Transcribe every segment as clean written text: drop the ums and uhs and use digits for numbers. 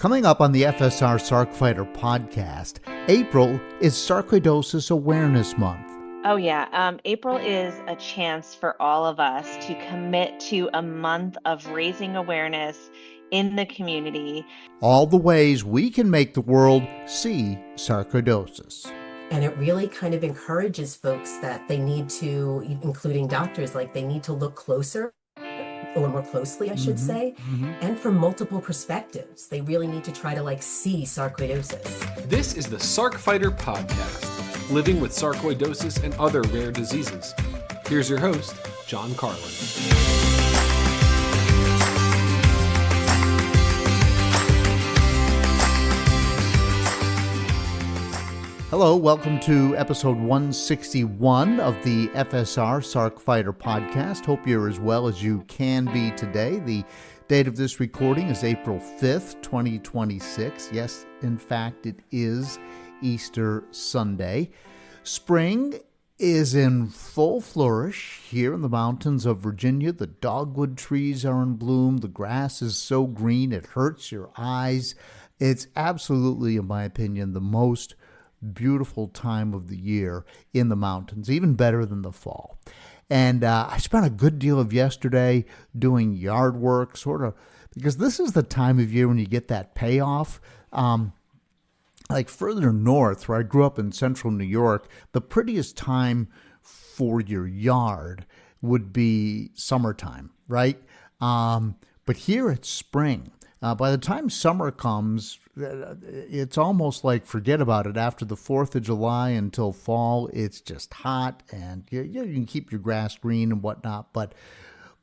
Coming up on the FSR-SARC Fighter podcast, April is Sarcoidosis Awareness Month. Oh yeah, April is a chance for all of us to commit to a month of raising awareness in the community. All the ways we can make the world see sarcoidosis. And it really kind of encourages folks that they need to, including doctors, like they need to look closer or more closely, I should say, and from multiple perspectives. They really need to try to see sarcoidosis. This is the Sarc Fighter podcast, living with sarcoidosis and other rare diseases. Here's your host, John Carlin. Hello, welcome to episode 161 of the FSR-SARC Fighter podcast. Hope you're as well as you can be today. The date of this recording is April 5th, 2026. Yes, in fact, it is Easter Sunday. Spring is in full flourish here in the mountains of Virginia. The dogwood trees are in bloom. The grass is so green it hurts your eyes. It's absolutely, in my opinion, the most beautiful time of the year in the mountains, even better than the fall. And I spent a good deal of yesterday doing yard work, sort of, because this is the time of year when you get that payoff. Like further north, where I grew up in central New York, the prettiest time for your yard would be summertime, right? But here it's spring. By the time summer comes, it's almost like forget about it. After the 4th of July until fall, it's just hot, and you can keep your grass green and whatnot, but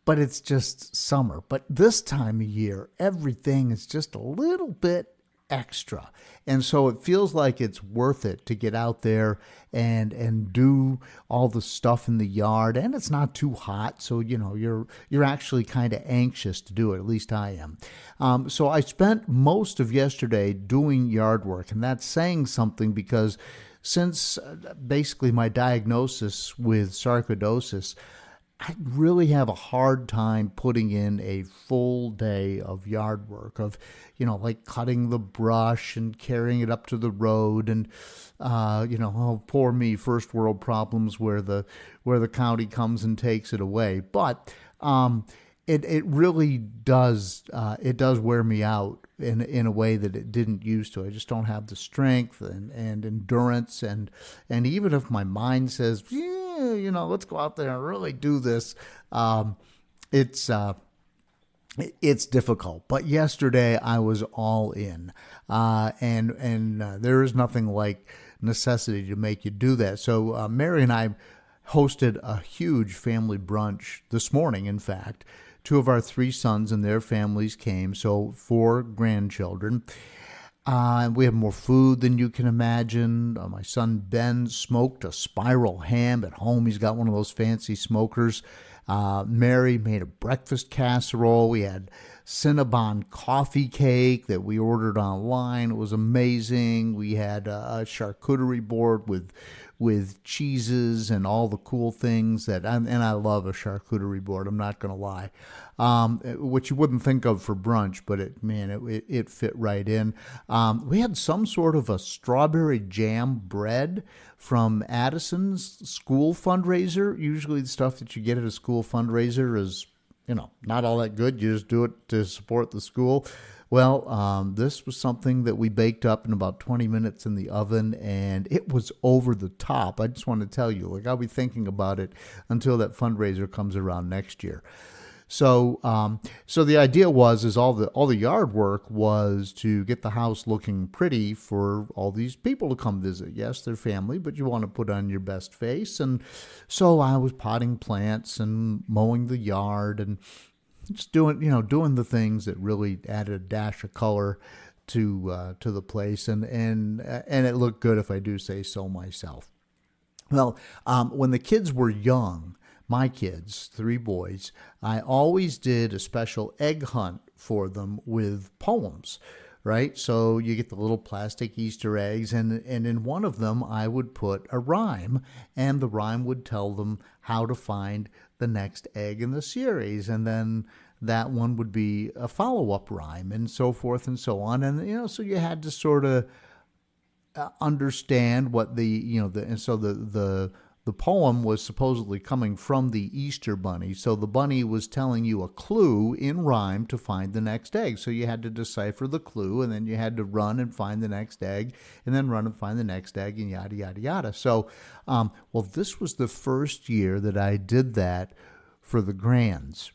it's just summer. But this time of year, everything is just a little bit extra. And so it feels like it's worth it to get out there and do all the stuff in the yard, and it's not too hot, so you're actually kind of anxious to do it. At least I am. So I spent most of yesterday doing yard work, and that's saying something because since basically my diagnosis with sarcoidosis, I really have a hard time putting in a full day of yard work, of, like cutting the brush and carrying it up to the road and, oh, poor me, first world problems where the county comes and takes it away. But it really does, it does wear me out in a way that it didn't used to. I just don't have the strength and endurance. And even if my mind says, let's go out there and really do this, it's difficult. But yesterday I was all in, and there is nothing like necessity to make you do that. So Mary and I hosted a huge family brunch this morning. In fact, 2 of our 3 sons and their families came, so 4 grandchildren. We have more food than you can imagine. My son Ben smoked a spiral ham at home. He's got one of those fancy smokers. Mary made a breakfast casserole. We had Cinnabon coffee cake that we ordered online. It was amazing. We had a charcuterie board with cheeses and all the cool things and I love a charcuterie board, I'm not going to lie, which you wouldn't think of for brunch, but it fit right in. We had some sort of a strawberry jam bread from Addison's school fundraiser. Usually the stuff that you get at a school fundraiser is, not all that good. You just do it to support the school. Well, this was something that we baked up in about 20 minutes in the oven, and it was over the top. I just want to tell you, I'll be thinking about it until that fundraiser comes around next year. So the idea is all the yard work was to get the house looking pretty for all these people to come visit. Yes, they're family, but you want to put on your best face. And so I was potting plants and mowing the yard and just doing the things that really added a dash of color to the place. And it looked good, if I do say so myself. Well, when the kids were young, my kids, 3 boys, I always did a special egg hunt for them with poems, right? So you get the little plastic Easter eggs, and in one of them I would put a rhyme, and the rhyme would tell them how to find the next egg in the series. And then that one would be a follow-up rhyme, and so forth and so on. And, so you had to sort of understand what the poem was supposedly coming from the Easter Bunny. So the bunny was telling you a clue in rhyme to find the next egg. So you had to decipher the clue, and then you had to run and find the next egg, and then run and find the next egg, and yada, yada, yada. So, this was the first year that I did that for the grands.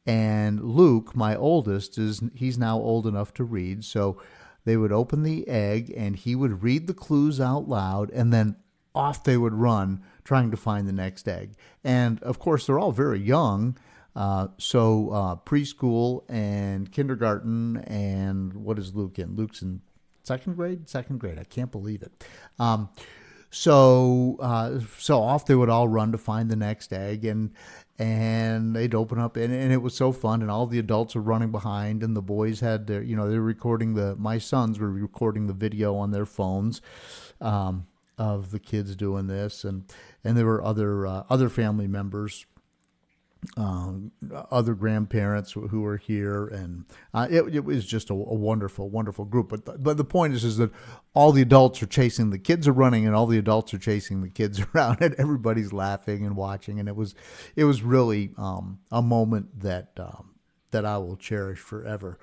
And Luke, my oldest, he's now old enough to read. So they would open the egg, and he would read the clues out loud, and then off they would run trying to find the next egg. And of course, they're all very young. So preschool and kindergarten. And what is Luke in? Luke's in second grade. I can't believe it. So off they would all run to find the next egg, and they'd open up, and it was so fun, and all the adults were running behind, and the boys had their, they were recording my sons were recording the video on their phones, of the kids doing this, and there were other family members, other grandparents who were here, and it was just a wonderful, wonderful group. But the point is that all the adults are chasing, the kids are running, and all the adults are chasing the kids around, and everybody's laughing and watching, and it was really a moment that I will cherish forever.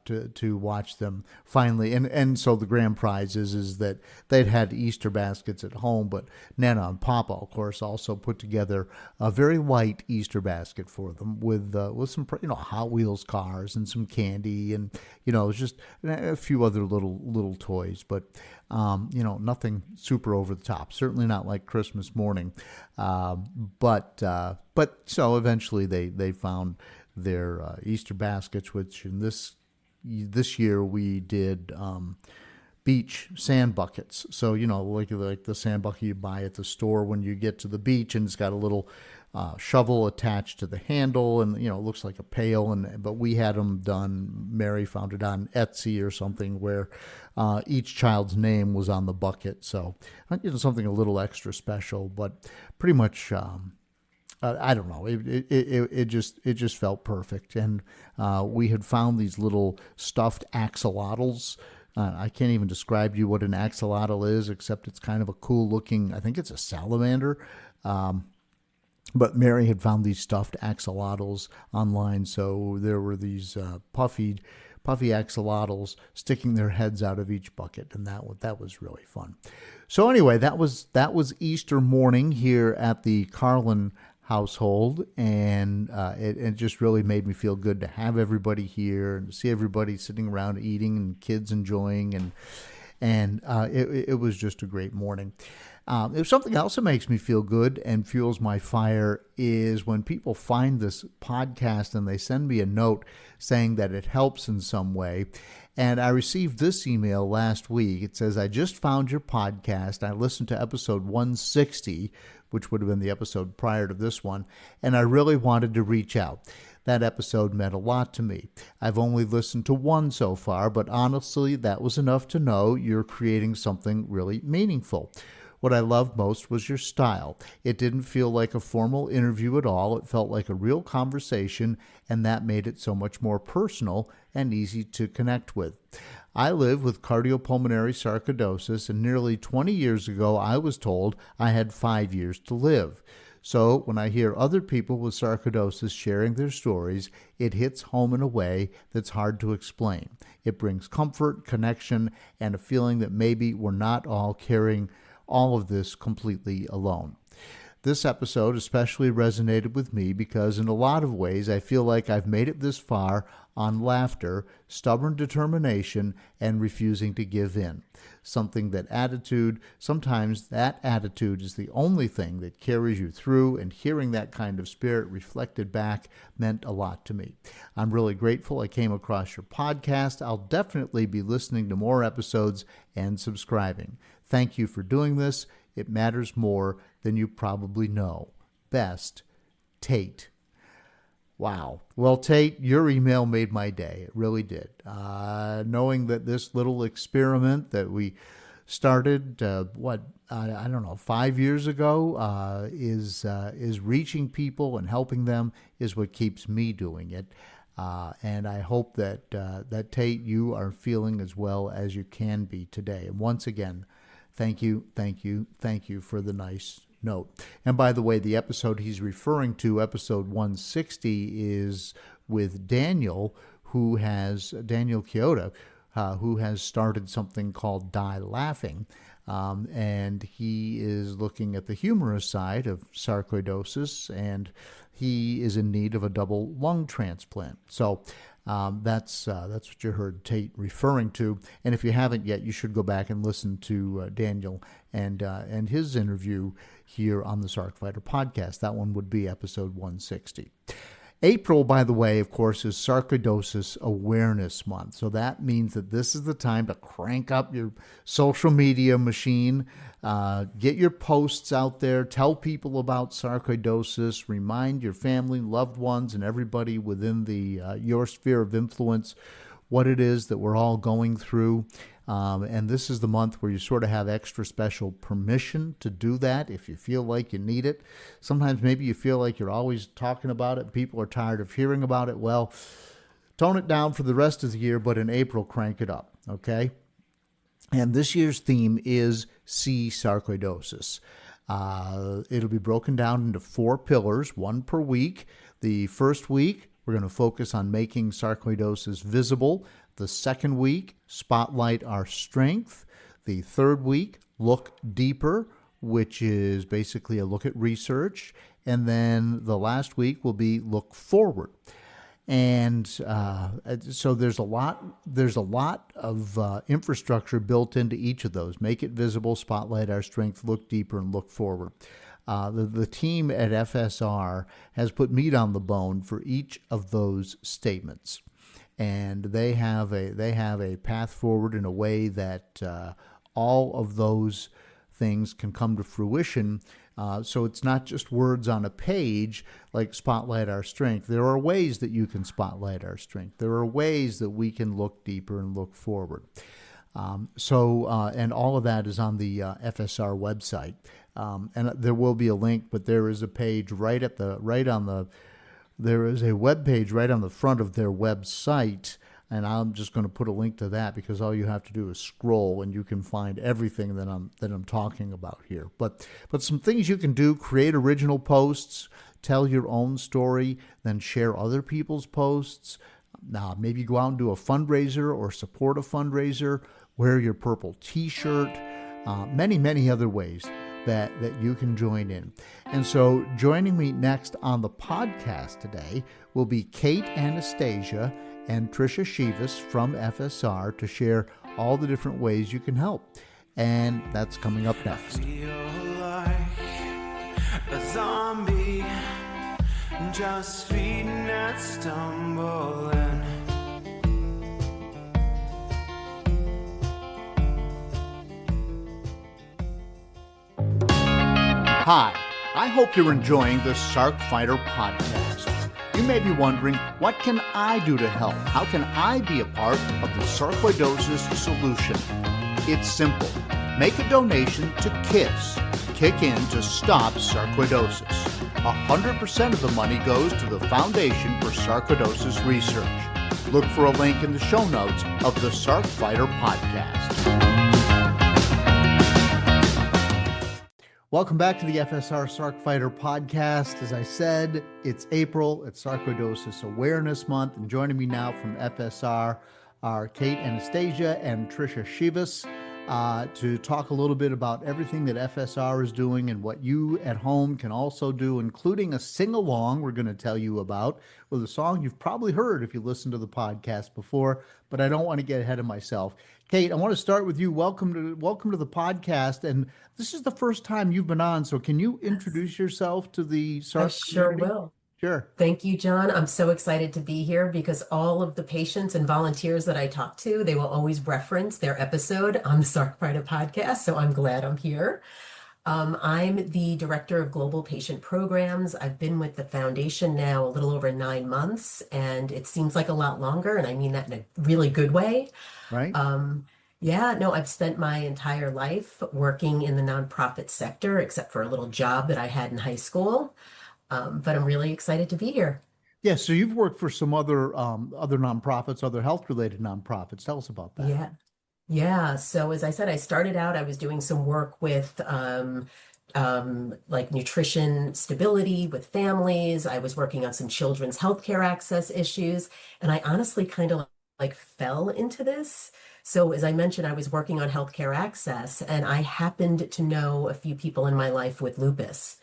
To watch them finally, and so the grand prize is that they'd had Easter baskets at home, but Nana and Papa, of course, also put together a very light Easter basket for them with some Hot Wheels cars and some candy, and it was just a few other little toys, but nothing super over the top. Certainly not like Christmas morning, but so eventually they found their Easter baskets, which in this year we did beach sand buckets. So like the sand bucket you buy at the store when you get to the beach, and it's got a little shovel attached to the handle, and it looks like a pail. But we had them done. Mary found it on Etsy or something, where each child's name was on the bucket. So something a little extra special, but pretty much. I don't know. It just felt perfect, and we had found these little stuffed axolotls. I can't even describe to you what an axolotl is, except it's kind of a cool looking. I think it's a salamander. But Mary had found these stuffed axolotls online, so there were these puffy axolotls sticking their heads out of each bucket, and that was really fun. So anyway, that was Easter morning here at the Carlin household, and it just really made me feel good to have everybody here and to see everybody sitting around eating and kids enjoying, and it was just a great morning. If something else that makes me feel good and fuels my fire is when people find this podcast and they send me a note saying that it helps in some way. And I received this email last week. It says, "I just found your podcast. I listened to episode 160, which would have been the episode prior to this one, and I really wanted to reach out. That episode meant a lot to me. I've only listened to one so far, but honestly, that was enough to know you're creating something really meaningful. What I loved most was your style. It didn't feel like a formal interview at all. It felt like a real conversation, and that made it so much more personal and easy to connect with. I live with cardiopulmonary sarcoidosis, and nearly 20 years ago, I was told I had 5 years to live. So when I hear other people with sarcoidosis sharing their stories, it hits home in a way that's hard to explain. It brings comfort, connection, and a feeling that maybe we're not all carrying all of this completely alone. This episode especially resonated with me because in a lot of ways I feel like I've made it this far on laughter, stubborn determination, and refusing to give in. Sometimes that attitude is the only thing that carries you through, and hearing that kind of spirit reflected back meant a lot to me. I'm really grateful I came across your podcast. I'll definitely be listening to more episodes and subscribing. Thank you for doing this. It matters more than you probably know. Best, Tate." Wow. Well, Tate, your email made my day. It really did. Knowing that this little experiment that we started, 5 years ago, is reaching people and helping them is what keeps me doing it. And I hope that Tate, you are feeling as well as you can be today. And once again, thank you for the nice note. And by the way, the episode he's referring to, episode 160, is with Daniel Chioda, who has started something called Die Laughing. And he is looking at the humorous side of sarcoidosis, and he is in need of a double lung transplant. So that's what you heard Tate referring to. And if you haven't yet, you should go back and listen to Daniel and his interview here on the Sarc Fighter podcast. That one would be episode 160. April, by the way, of course, is Sarcoidosis Awareness Month. So that means that this is the time to crank up your social media machine, get your posts out there, tell people about sarcoidosis, remind your family, loved ones, and everybody within your sphere of influence what it is that we're all going through. And this is the month where you sort of have extra special permission to do that if you feel like you need it. Sometimes maybe you feel like you're always talking about it. People are tired of hearing about it. Well, tone it down for the rest of the year, but in April, crank it up, okay? And this year's theme is See Sarcoidosis. It'll be broken down into 4 pillars, 1 per week. The first week, we're going to focus on making sarcoidosis visible. The second week, spotlight our strength. The third week, look deeper, which is basically a look at research. And then the last week will be look forward. And so there's a lot of infrastructure built into each of those. Make it visible, spotlight our strength, look deeper, and look forward. The team at FSR has put meat on the bone for each of those statements. And they have a path forward in a way that all of those things can come to fruition. So it's not just words on a page like spotlight our strength. There are ways that you can spotlight our strength. There are ways that we can look deeper and look forward. And all of that is on the FSR website. And there will be a link, but there is a page there is a web page right on the front of their website, and I'm just going to put a link to that because all you have to do is scroll and you can find everything that I'm talking about here. But some things you can do: create original posts, tell your own story, then share other people's posts. Now, maybe go out and do a fundraiser or support a fundraiser, wear your purple t-shirt, many other ways that you can join in. And so joining me next on the podcast today will be Kate Anistasia and Tricha Shivas from FSR to share all the different ways you can help. And that's coming up next. I feel like a zombie, just feeding and stumbling. Hi, I hope you're enjoying the Sarc Fighter podcast. You may be wondering, what can I do to help? How can I be a part of the sarcoidosis solution? It's simple. Make a donation to KISS, Kick In to Stop Sarcoidosis. 100% of the money goes to the Foundation for Sarcoidosis Research. Look for a link in the show notes of the Sarc Fighter podcast. Welcome back to the FSR-SARC Fighter podcast. As I said, it's April. It's Sarcoidosis Awareness Month. And joining me now from FSR are Kate Anistasia and Tricha Shivas to talk a little bit about everything that FSR is doing and what you at home can also do, including a sing-along we're going to tell you about with a song you've probably heard if you listened to the podcast before, but I don't want to get ahead of myself. Kate, I want to start with you. Welcome to the podcast, and this is the first time you've been on, so can you introduce yourself to the SARC I sure community? will. Sure. Thank you, John. I'm so excited to be here because all of the patients and volunteers that I talk to, they will always reference their episode on the Sarc Fighter podcast, so I'm glad I'm here. I'm the Director of Global Patient Programs. I've been with the foundation now a little over 9 months, and it seems like a lot longer, and I mean that in a really good way. Right. I've spent my entire life working in the nonprofit sector, except for a little job that I had in high school. But I'm really excited to be here. Yeah, so you've worked for some other nonprofits, other health-related nonprofits. Tell us about that. Yeah. Yeah. So as I said, I started out, I was doing some work with like nutrition stability with families. I was working on some children's healthcare access issues, and I honestly kind of like fell into this. So as I mentioned, I was working on healthcare access, and I happened to know a few people in my life with lupus.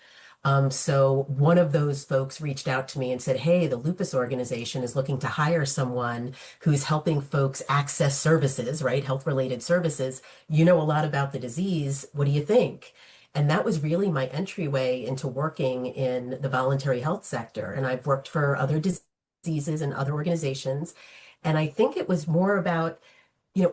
So one of those folks reached out to me and said, "Hey, the lupus organization is looking to hire someone who's helping folks access services, right? Health related services. You know a lot about the disease. What do you think?" And that was really my entryway into working in the voluntary health sector. And I've worked for other diseases and other organizations. And I think it was more about,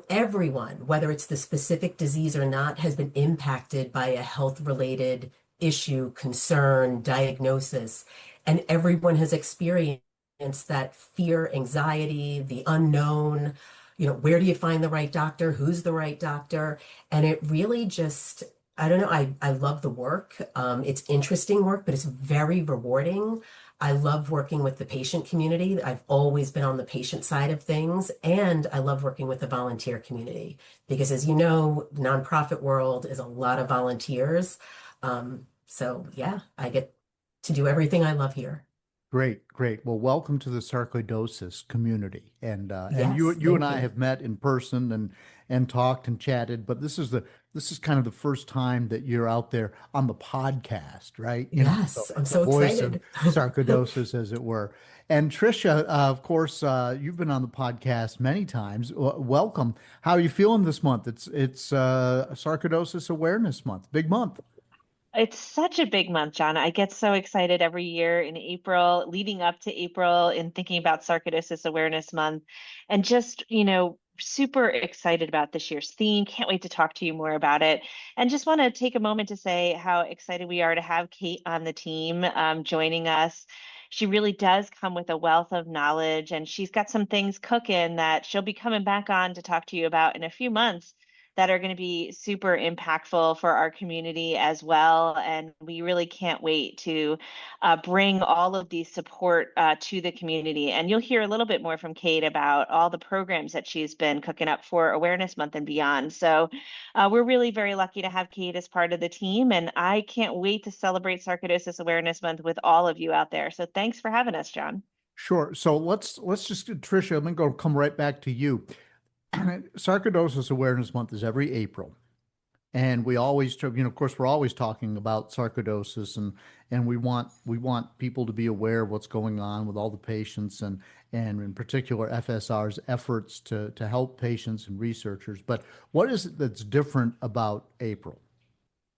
everyone, whether it's the specific disease or not, has been impacted by a health related issue, concern, diagnosis. And everyone has experienced that fear, anxiety, the unknown. Where do you find the right doctor? Who's the right doctor? And it really just, I don't know, I love the work. It's interesting work, but it's very rewarding. I love working with the patient community. I've always been on the patient side of things, and I love working with the volunteer community because, as you know, the nonprofit world is a lot of volunteers. So yeah, I get to do everything I love here. Great, great. Well, welcome to the sarcoidosis community. And you Yes, you and thank I you. have met in person and talked and chatted, but this is kind of the first time that you're out there on the podcast, right? So Yes, I'm the so voice of excited. sarcoidosis, as it were. And Tricia, of course, you've been on the podcast many times. Welcome. How are you feeling this month? It's Sarcoidosis Awareness Month, big month. It's such a big month, John. I get so excited every year in April, leading up to April, and thinking about Sarcoidosis Awareness Month, and just, super excited about this year's theme. Can't wait to talk to you more about it. And just want to take a moment to say how excited we are to have Kate on the team joining us. She really does come with a wealth of knowledge, and she's got some things cooking that she'll be coming back on to talk to you about in a few months that are going to be super impactful for our community as well. And we really can't wait to bring all of these support to the community. And you'll hear a little bit more from Kate about all the programs that she's been cooking up for Awareness Month and beyond. So we're really very lucky to have Kate as part of the team. And I can't wait to celebrate Sarcoidosis Awareness Month with all of you out there. So thanks for having us, John. Sure. So let's just Tricia, I'm gonna come right back to you. Sarcoidosis Awareness Month is every April, and we always, of course, we're always talking about sarcoidosis, and we want people to be aware of what's going on with all the patients, and in particular FSR's efforts to help patients and researchers. But what is it that's different about April?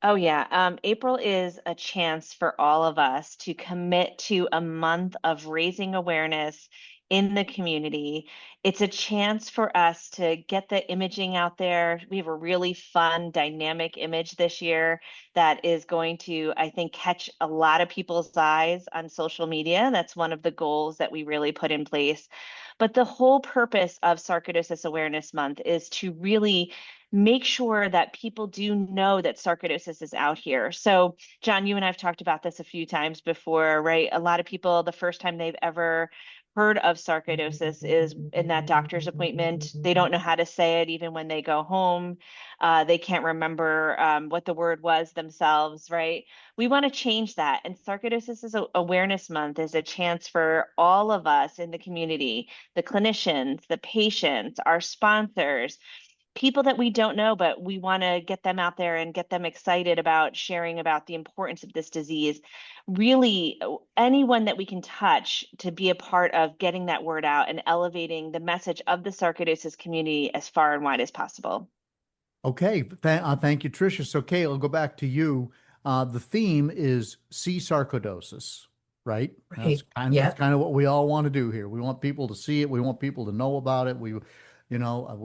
Oh, yeah. April is a chance for all of us to commit to a month of raising awareness in the community. It's a chance for us to get the imaging out there. We have a really fun, dynamic image this year that is going to, I think, catch a lot of people's eyes on social media. That's one of the goals that we really put in place. But the whole purpose of Sarcoidosis Awareness Month is to really make sure that people do know that sarcoidosis is out here. So, John, you and I have talked about this a few times before, right? A lot of people, the first time they've ever heard of sarcoidosis is in that doctor's appointment. They don't know how to say it even when they go home. They can't remember what the word was themselves, right? We want to change that. And Sarcoidosis is Awareness Month is a chance for all of us in the community, the clinicians, the patients, our sponsors, people that we don't know, but we want to get them out there and get them excited about sharing about the importance of this disease. Really, anyone that we can touch to be a part of getting that word out and elevating the message of the sarcoidosis community as far and wide as possible. Okay, thank you, Tricia. So, Kay, I'll go back to you. The theme is See Sarcoidosis, right? Right. That's Yep. kind of what we all want to do here. We want people to see it. We want people to know about it. We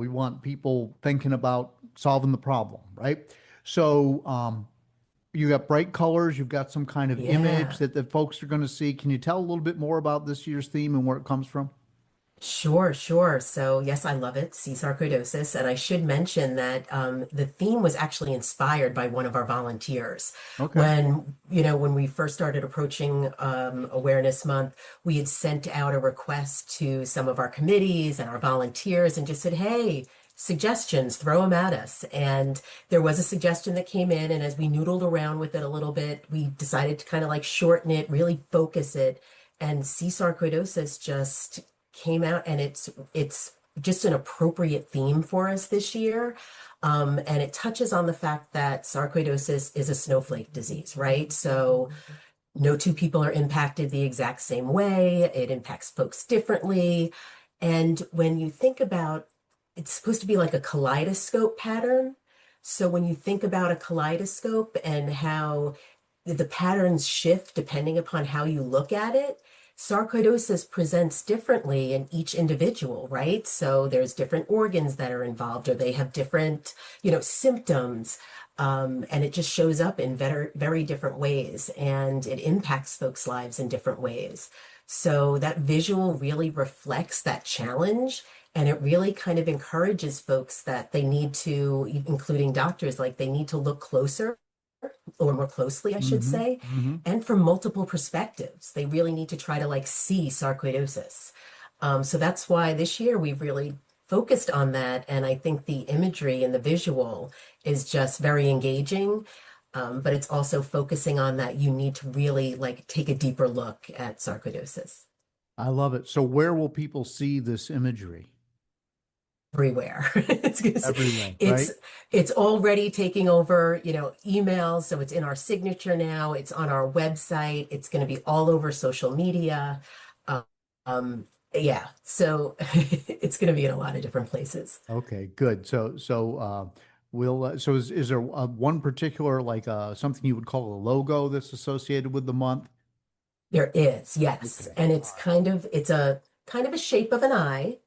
want people thinking about solving the problem, right? So, you got bright colors. You've got some kind of image Yeah. that the folks are going to see. Can you tell a little bit more about this year's theme and where it comes from? Sure, sure. So yes, I love it. See Sarcoidosis. And I should mention that the theme was actually inspired by one of our volunteers. Okay. When we first started approaching Awareness Month, we had sent out a request to some of our committees and our volunteers and just said, hey, suggestions, throw them at us. And there was a suggestion that came in. And as we noodled around with it a little bit, we decided to kind of like shorten it, really focus it. And See Sarcoidosis just came out, and it's just an appropriate theme for us this year. And it touches on the fact that sarcoidosis is a snowflake disease, right? So no two people are impacted the exact same way. It impacts folks differently. And when you think about, it's supposed to be like a kaleidoscope pattern. So when you think about a kaleidoscope and how the patterns shift depending upon how you look at it, sarcoidosis presents differently in each individual, right? So there's different organs that are involved, or they have different, symptoms. And it just shows up in very, very different ways, and it impacts folks' lives in different ways. So that visual really reflects that challenge, and it really kind of encourages folks that they need to, including doctors, like they need to look closer or more closely, I should Mm-hmm. say, Mm-hmm. and from multiple perspectives. They really need to try to like see sarcoidosis. So that's why this year we've really focused on that. And I think the imagery and the visual is just very engaging. But it's also focusing on that you need to really like take a deeper look at sarcoidosis. I love it. So where will people see this imagery? Everywhere. Everywhere, It's right? it's already taking over, emails. So it's in our signature now. It's on our website. It's going to be all over social media. Um, yeah. So it's going to be in a lot of different places. Okay, good. Is there one particular something you would call a logo that's associated with the month? There is, yes. Okay. And All right. it's a kind of a shape of an eye.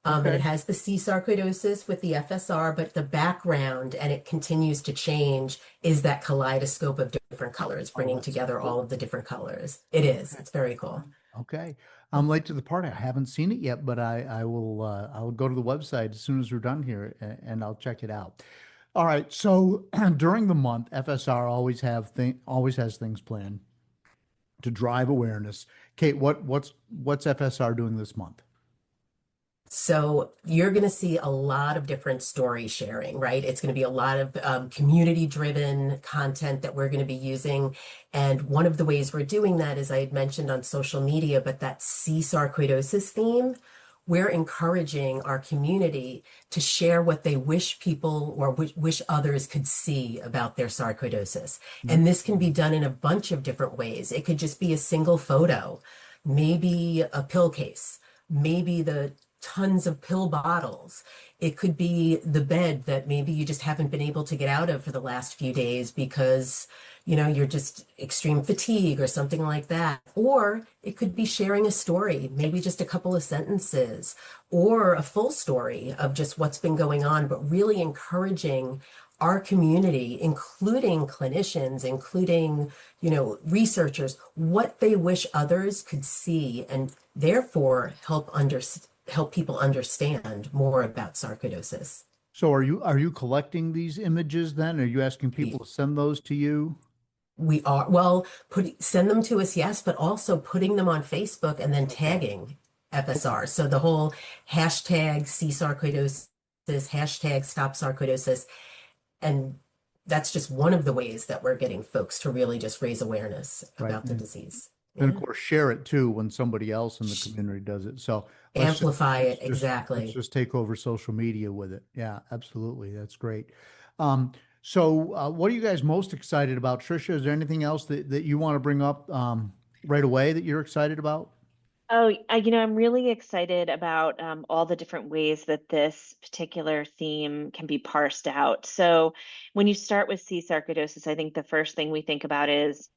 And it Okay. has the C sarcoidosis with the FSR, but the background, and it continues to change, is that kaleidoscope of different colors, Oh, bringing that's so together all cool. of the different colors. It is. Okay. It's very cool. Okay. I'm late to the party. I haven't seen it yet, but I'll go to the website as soon as we're done here and I'll check it out. All right. So during the month, FSR always has things planned to drive awareness. Kate, what's FSR doing this month? So you're going to see a lot of different story sharing, right? It's going to be a lot of community-driven content that we're going to be using. And one of the ways we're doing that, as I had mentioned on social media, but that See Sarcoidosis theme, we're encouraging our community to share what they wish people or wish others could see about their sarcoidosis. And this can be done in a bunch of different ways. It could just be a single photo, maybe a pill case, maybe the tons of pill bottles. It could be the bed that maybe you just haven't been able to get out of for the last few days because, you're just extreme fatigue or something like that. Or it could be sharing a story, maybe just a couple of sentences, or a full story of just what's been going on, but really encouraging our community, including clinicians, including, researchers, what they wish others could see and therefore help people understand more about sarcoidosis. So are you collecting these images then? Are you asking people to send those to you? We are, well, send them to us, yes, but also putting them on Facebook and then tagging FSR. So the whole hashtag See Sarcoidosis, hashtag Stop Sarcoidosis. And that's just one of the ways that we're getting folks to really just raise awareness Right. about the disease. And of Yeah. course, share it too when somebody else in the community does it. So Amplify it, let's exactly. just take over social media with it. Yeah, absolutely. That's great. So what are you guys most excited about? Tricia, is there anything else that you want to bring up right away that you're excited about? Oh, I'm really excited about all the different ways that this particular theme can be parsed out. So when you start with C sarcoidosis, I think the first thing we think about is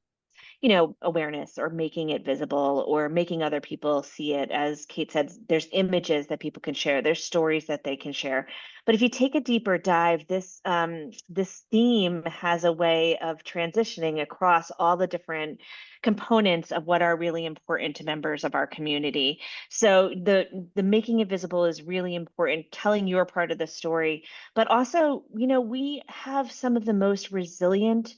awareness or making it visible or making other people see it. As Kate said, there's images that people can share, there's stories that they can share. But if you take a deeper dive, this theme has a way of transitioning across all the different components of what are really important to members of our community. So the making it visible is really important, telling your part of the story, but also, we have some of the most resilient,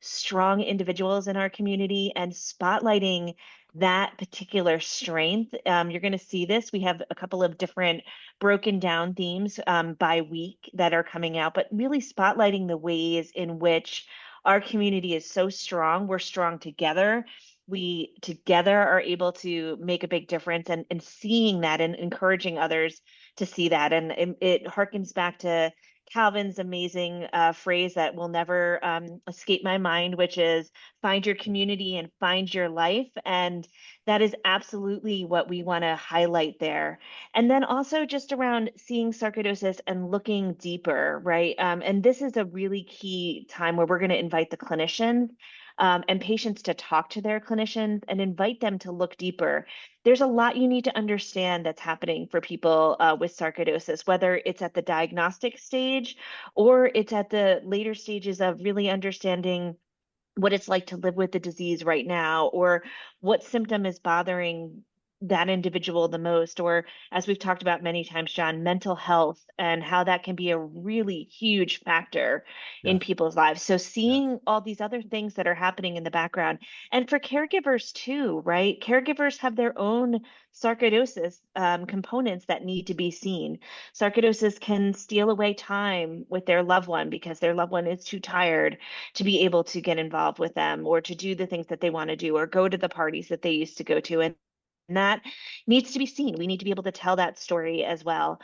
strong individuals in our community, and spotlighting that particular strength. You're going to see this. We have a couple of different broken down themes by week that are coming out, but really spotlighting the ways in which our community is so strong. We're strong together. We together are able to make a big difference, and seeing that and encouraging others to see that. And it harkens back to Calvin's amazing phrase that will never escape my mind, which is find your community and find your life. And that is absolutely what we want to highlight there. And then also just around seeing sarcoidosis and looking deeper, right? And this is a really key time where we're going to invite the clinicians and patients to talk to their clinicians and invite them to look deeper. There's a lot you need to understand that's happening for people with sarcoidosis, whether it's at the diagnostic stage or it's at the later stages of really understanding what it's like to live with the disease right now, or what symptom is bothering that individual the most, or, as we've talked about many times, John, mental health and how that can be a really huge factor in people's lives. So seeing all these other things that are happening in the background, and for caregivers too, right? Caregivers have their own sarcoidosis components that need to be seen. Sarcoidosis can steal away time with their loved one because their loved one is too tired to be able to get involved with them or to do the things that they want to do or go to the parties that they used to go to. And that needs to be seen. We need to be able to tell that story as well.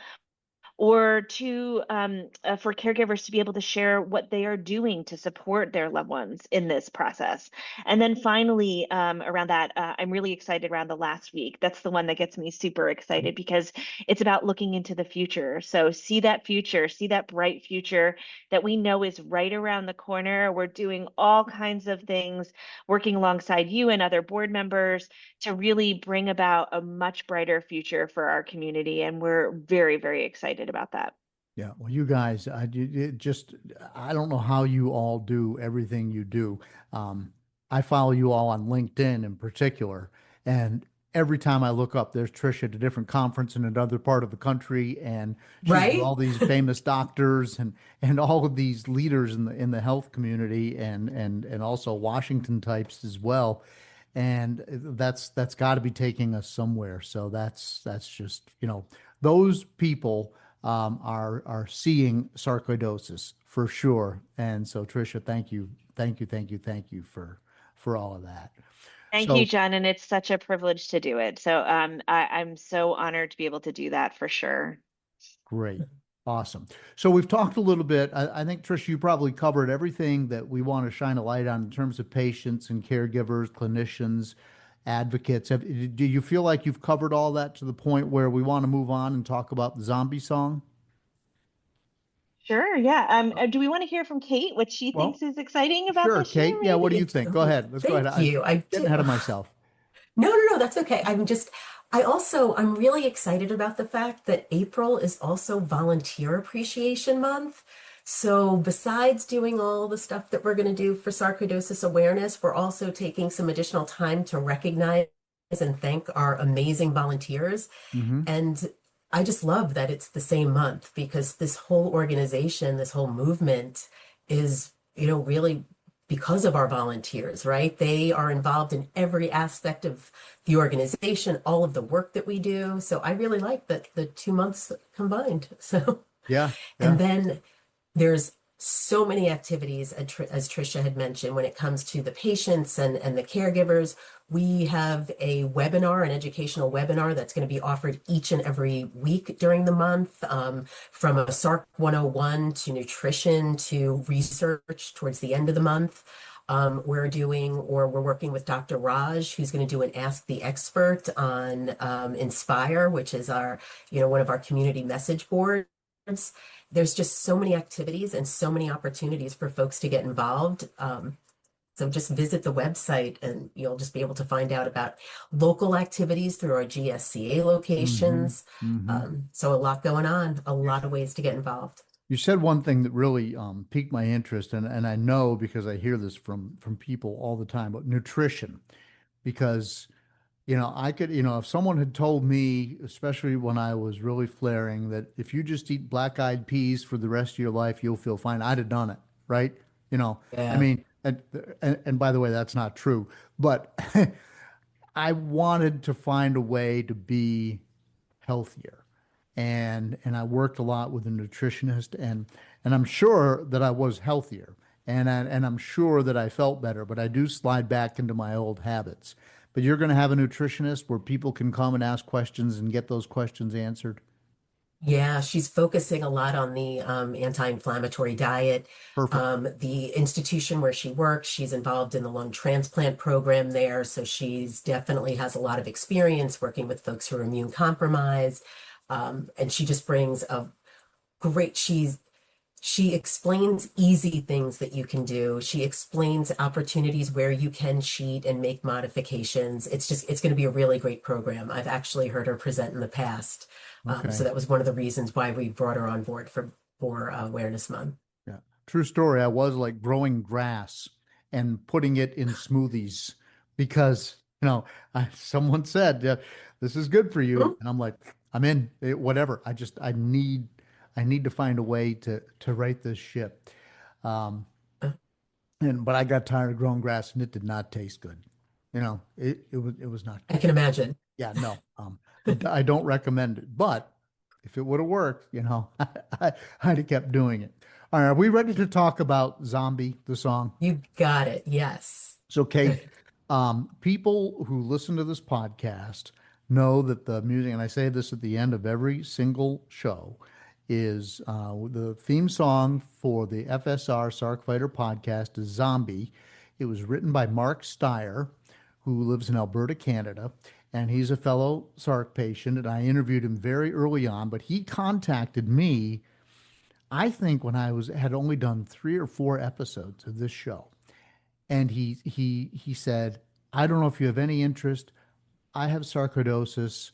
Or for caregivers to be able to share what they are doing to support their loved ones in this process. And then finally, around that, I'm really excited around the last week. That's the one that gets me super excited because it's about looking into the future. So see that future, see that bright future that we know is right around the corner. We're doing all kinds of things, working alongside you and other board members to really bring about a much brighter future for our community. And we're very, very excited about that. Yeah, well, you guys, I don't know how you all do everything you do. I follow you all on LinkedIn in particular, and every time I look up, there's Tricia at a different conference in another part of the country, and she's with Right? all these famous doctors and all of these leaders in the health community, and also Washington types as well. And that's got to be taking us somewhere. So that's just, those people are seeing sarcoidosis for sure. And so, Tricia, thank you for all of that. Thank So you, John. And it's such a privilege to do it. So I'm so honored to be able to do that for sure. great. Awesome. So we've talked a little bit. I think, Tricia, you probably covered everything that we want to shine a light on in terms of patients and caregivers, clinicians, advocates. Do you feel like you've covered all that to the point where we want to move on and talk about the zombie song? Sure. Yeah. Do we want to hear from Kate, what she Well, thinks is exciting about sure, this year, Kate. Yeah, what do you maybe? think? Go ahead. Let's go ahead. Thank you. I Getting do. ahead of myself. No, that's okay. I'm really excited about the fact that April is also Volunteer Appreciation Month. So besides doing all the stuff that we're going to do for sarcoidosis awareness, we're also taking some additional time to recognize and thank our amazing volunteers. Mm-hmm. And I just love that it's the same month because this whole organization, this whole movement is, really because of our volunteers, right? They are involved in every aspect of the organization, all of the work that we do. So I really like that the 2 months combined. So, Yeah. and then there's so many activities, as Tricia had mentioned, when it comes to the patients and the caregivers. We have a webinar, an educational webinar that's going to be offered each and every week during the month, from a SARC 101 to nutrition to research towards the end of the month. We're working with Dr. Raj, who's going to do an Ask the Expert on Inspire, which is one of our community message boards. There's just so many activities and so many opportunities for folks to get involved. So just visit the website and you'll just be able to find out about local activities through our GSCA locations. So a lot going on, a lot of ways to get involved. You said one thing that really piqued my interest, and I know because I hear this from people all the time, but nutrition. Because, I could, if someone had told me, especially when I was really flaring, that if you just eat black-eyed peas for the rest of your life, you'll feel fine, I'd have done it, right? I Yeah. mean, and by the way, that's not true, but I wanted to find a way to be healthier. And I worked a lot with a nutritionist, and I'm sure that I was healthier, and I'm sure that I felt better, but I do slide back into my old habits. But you're going to have a nutritionist where people can come and ask questions and get those questions answered. Yeah, she's focusing a lot on the anti-inflammatory diet. Perfect. The institution where she works, she's involved in the lung transplant program there. So she's definitely has a lot of experience working with folks who are immune compromised. And she just brings a great, she explains easy things that you can do. She explains opportunities where you can cheat and make modifications. It's going to be a really great program. I've actually heard her present in the past. Okay. So that was one of the reasons why we brought her on board for Awareness Month. Yeah. True story. I was like growing grass and putting it in smoothies because, someone said, this is good for you. And I'm like, I'm in whatever. I need to find a way to right this ship. But I got tired of growing grass and it did not taste good. It was not good. I can imagine. Yeah, no. I don't recommend it. But if it would have worked, I'd have kept doing it. All right, are we ready to talk about Zombie, the song? You got it. Yes. So, Kate, people who listen to this podcast know that the music, and I say this at the end of every single show, is the theme song for the FSR-SARC Fighter podcast is Zombie. It was written by Mark Steyer, who lives in Alberta, Canada, and he's a fellow Sarc patient, and I interviewed him very early on, but he contacted me, I think when I had only done 3 or 4 episodes of this show. And he said, I don't know if you have any interest. I have sarcoidosis.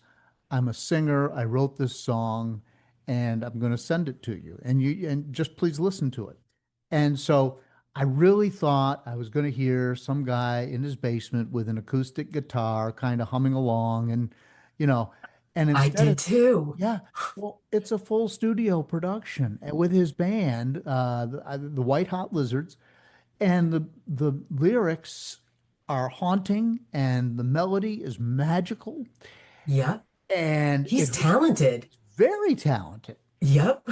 I'm a singer. I wrote this song and I'm going to send it to you. And just please listen to it. And so I really thought I was going to hear some guy in his basement with an acoustic guitar kind of humming along and and I instead did too. yeah, well, it's a full studio production with his band, the White Hot Lizards, and the lyrics are haunting and the melody is magical Yeah. and He's it's talented. very talented. Yep.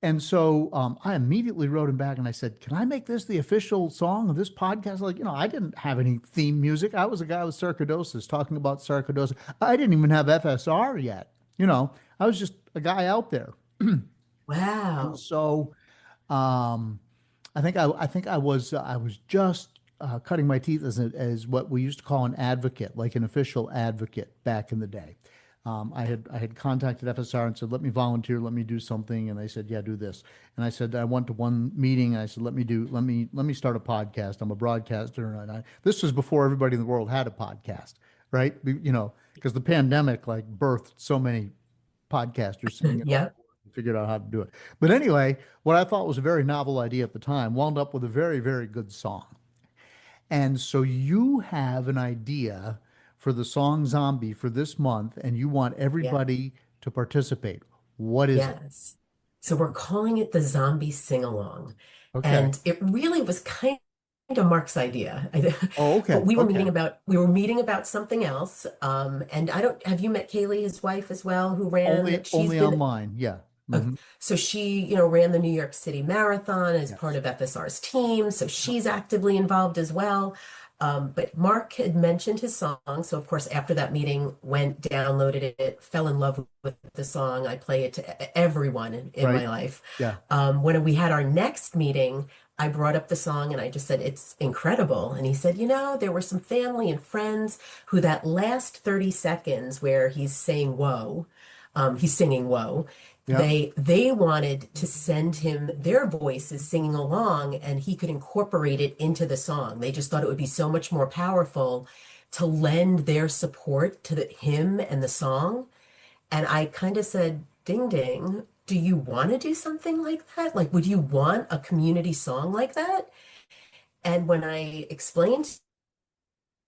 And so I immediately wrote him back and I said, can I make this the official song of this podcast? Like, I didn't have any theme music. I was a guy with sarcoidosis talking about sarcoidosis. I didn't even have FSR yet. I was just a guy out there. Wow. So I think I was just cutting my teeth as what we used to call an advocate, like an official advocate back in the day. I had contacted FSR and said, let me volunteer, let me do something. And they said, yeah, do this. And I said, I went to one meeting and I said, let me start a podcast. I'm a broadcaster. And this was before everybody in the world had a podcast, right? Because the pandemic like birthed so many podcasters sitting Yep. figured out how to do it. But anyway, what I thought was a very novel idea at the time wound up with a very, very good song. And so you have an idea for the song Zombie for this month, and you want everybody to participate. What is it? Yes. So we're calling it the Zombie Sing-Along. Okay. And it really was kind of Mark's idea. Oh, okay. But we were Okay. meeting about something else. And have you met Kaylee, his wife, as well, who ran Only online. Yeah. Mhm. So she, ran the New York City Marathon as part of FSR's team. So she's actively involved as well. But Mark had mentioned his song. So of course, after that meeting, went, downloaded it, fell in love with the song. I play it to everyone in Right. my life. Yeah. When we had our next meeting, I brought up the song and I just said, it's incredible. And he said, there were some family and friends who that last 30 seconds where he's saying, whoa, He's singing "Whoa." Yeah. They wanted to send him their voices singing along, and he could incorporate it into the song. They just thought it would be so much more powerful to lend their support to him and the song. And I kind of said, "Ding ding, do you want to do something like that? Like, would you want a community song like that?" And when I explained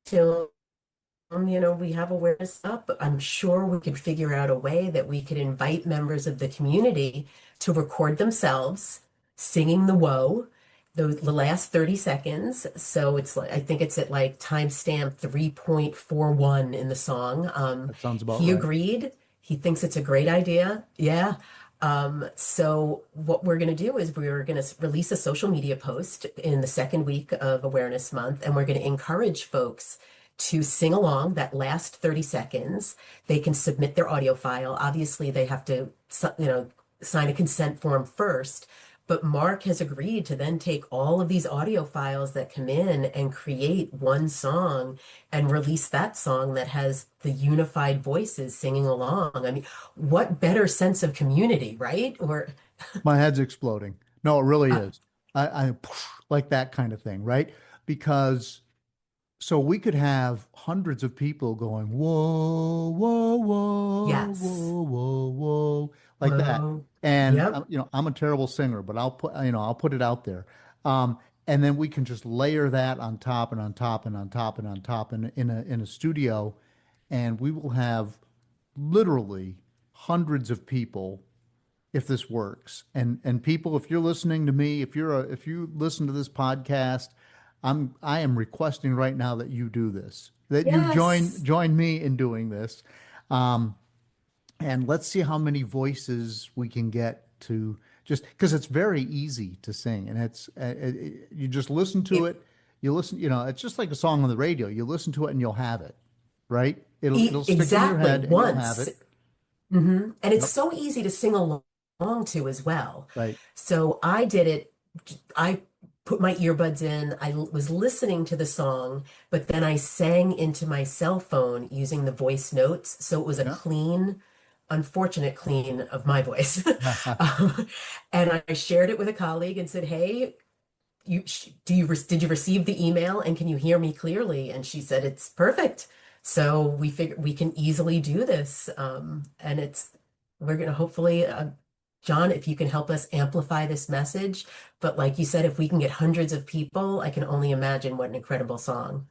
to we have awareness up. I'm sure we could figure out a way that we could invite members of the community to record themselves singing the "Whoa," the last 30 seconds. So it's like, I think it's at like timestamp 3.41 in the song. That sounds about He right. agreed. He thinks it's a great idea. Yeah. So what we're going to do is we're going to release a social media post in the second week of Awareness Month, and we're going to encourage folks to sing along that last 30 seconds. They can submit their audio file. Obviously, they have to, sign a consent form first. But Mark has agreed to then take all of these audio files that come in and create one song and release that song that has the unified voices singing along. I mean, what better sense of community, right? Or My head's exploding. No, it really is. I like that kind of thing, right? Because so we could have hundreds of people going, whoa, whoa, whoa, yes. whoa, whoa, whoa, like that. Whoa. And Yep. I'm a terrible singer, but I'll put it out there. And then we can just layer that on top and on top and on top and on top in a studio, and we will have literally hundreds of people if this works. And people, if you're listening to me, if you listen to this podcast, I am requesting right now that you do this, that you Yes. join me in doing this. Um, and let's see how many voices we can get to, just because it's very easy to sing, and you just listen to It, it. You listen, it's just like a song on the radio. You listen to it and you'll have it, right? It'll stick in your exactly. head and you'll have Once. it. And it's Yep. so easy to sing along to as well. Right. So I did it. I put my earbuds in. I was listening to the song, but then I sang into my cell phone using the voice notes. So it was a Yeah. clean, unfortunate clean of my voice. Um, and I shared it with a colleague and said, "Hey, did you receive the email and can you hear me clearly?" And she said, "It's perfect." So we figured we can easily do this. And we're going to hopefully, John, if you can help us amplify this message. But like you said, if we can get hundreds of people, I can only imagine what an incredible song.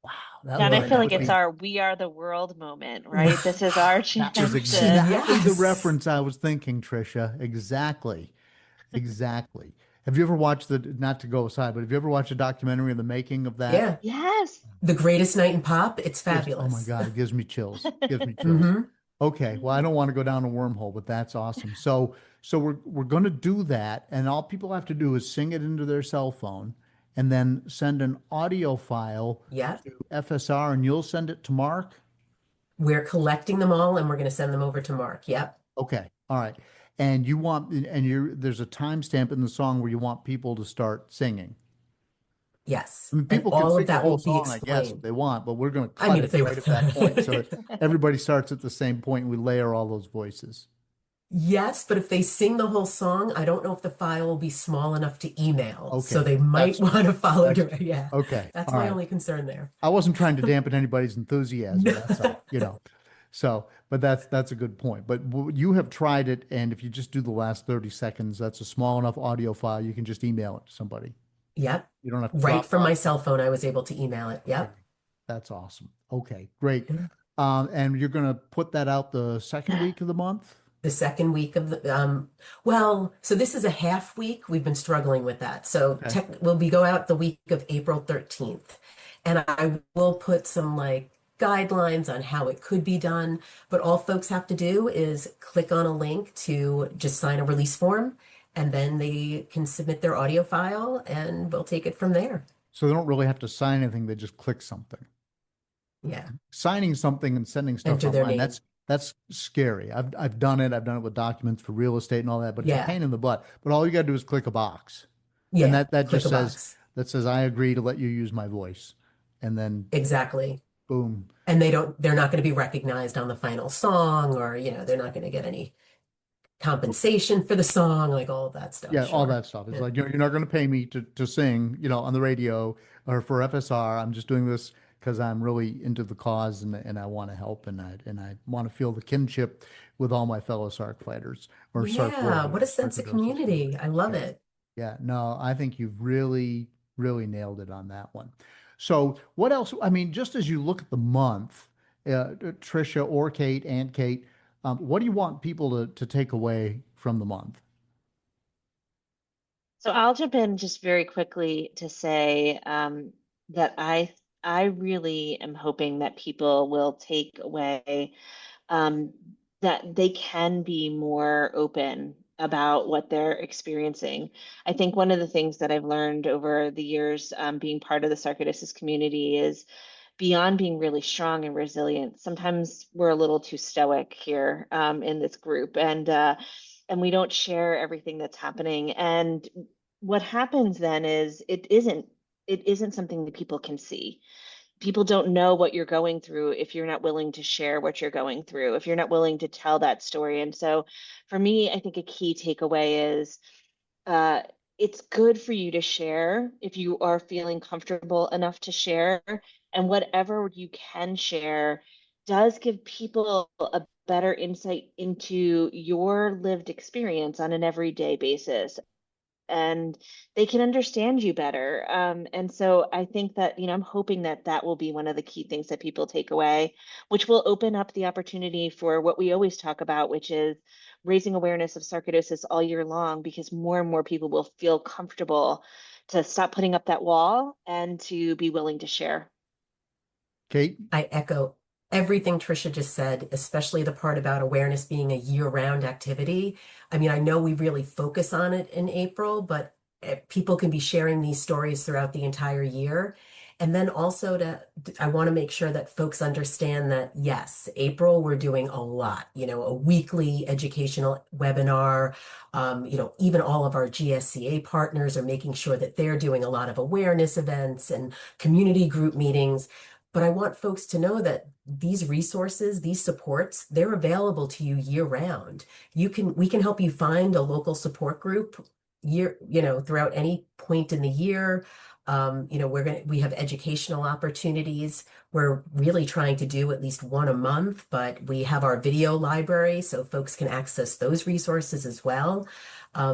Wow, that John, I would feel That that like would would it's be be. our "We Are the World" moment, right? This is our that was chance to. exactly the Yes. reference I was thinking, Tricia. Exactly. Exactly. Have you ever watched not to go aside, but have you ever watched a documentary of the making of that? Yeah. Yes. The greatest night in pop. It's Just, oh my fabulous. God, it gives me chills. Gives me chills. Hmm. Okay, well, I don't want to go down a wormhole, but that's awesome. So we're going to do that, and all people have to do is sing it into their cell phone, and then send an audio file Yeah. to FSR, and you'll send it to Mark. We're collecting them all and we're going to send them over to Mark. Yep. Okay, all right. And there's a timestamp in the song where you want people to start singing. Yes. I mean, And people can all sing of the that whole will be song, I guess, if explained. they want, but we're going to I cut mean, it if they right at that point so that were. everybody starts at the same point and we layer all those voices. Yes, but if they sing the whole song, I don't know if the file will be small enough to email. So Okay, they might that's want to follow that's direct. Yeah. okay. That's All my right. only concern there. I wasn't trying to dampen anybody's enthusiasm. That's all. So, but that's a good point. But you have tried it, and if you just do the last 30 seconds, that's a small enough audio file. You can just email it to somebody. Yep. You don't have to Right from Dropbox. my cell phone, I was able to email it. Okay, Yep. that's awesome. Okay, great. Yeah. And you're going to put that out the second week of the month? The second week of well, so this is a half week. We've been struggling with that. So Okay. we go out the week of April 13th. And I will put some like guidelines on how it could be done. But all folks have to do is click on a link to just sign a release form, and then they can submit their audio file and we'll take it from there. So they don't really have to sign anything. They just click something. Yeah. Signing something and sending stuff Enter their online, name. that's scary. I've done it. I've done it with documents for real estate and all that, but it's a Yeah. pain in the butt. But all you got to do is click a box. And Yeah. that Click just a says box. I agree to let you use my voice. And then Exactly. Boom. And they're not going to be recognized on the final song, or, they're not going to get any compensation for the song, like all of that stuff. Yeah, all Sure. that stuff. It's Yeah. like you're not going to pay me to sing, on the radio or for FSR. I'm just doing this because I'm really into the cause and I want to help and I want to feel the kinship with all my fellow Sarc fighters or Sarc Yeah, what a warriors, sense of sarcoidosis community. warriors. I love Yeah. it. Yeah, no, I think you've really, really nailed it on that one. So, what else? I mean, just as you look at the month, Tricia or Kate and Kate, what do you want people to take away from the month? So I'll jump in just very quickly to say that I really am hoping that people will take away um, that they can be more open about what they're experiencing. I think one of the things that I've learned over the years being part of the sarcoidosis community is beyond being really strong and resilient, sometimes we're a little too stoic here in this group, and we don't share everything that's happening. And what happens then is it isn't something that people can see. People don't know what you're going through if you're not willing to share what you're going through, if you're not willing to tell that story. And so for me, I think a key takeaway is uh, it's good for you to share if you are feeling comfortable enough to share. And whatever you can share does give people a better insight into your lived experience on an everyday basis, and they can understand you better. And so I think that, I'm hoping that that will be one of the key things that people take away, which will open up the opportunity for what we always talk about, which is raising awareness of sarcoidosis all year long, because more and more people will feel comfortable to stop putting up that wall and to be willing to share. Kate? I echo everything Tricia just said, especially the part about awareness being a year-round activity. I mean, I know we really focus on it in April, but people can be sharing these stories throughout the entire year. And then also I want to make sure that folks understand that, yes, April, we're doing a lot, a weekly educational webinar. Even all of our GSCA partners are making sure that they're doing a lot of awareness events and community group meetings. But I want folks to know that these resources, these supports, they're available to you year round. We can help you find a local support group throughout any point in the year. We have educational opportunities. We're really trying to do at least one a month, but we have our video library so folks can access those resources as well.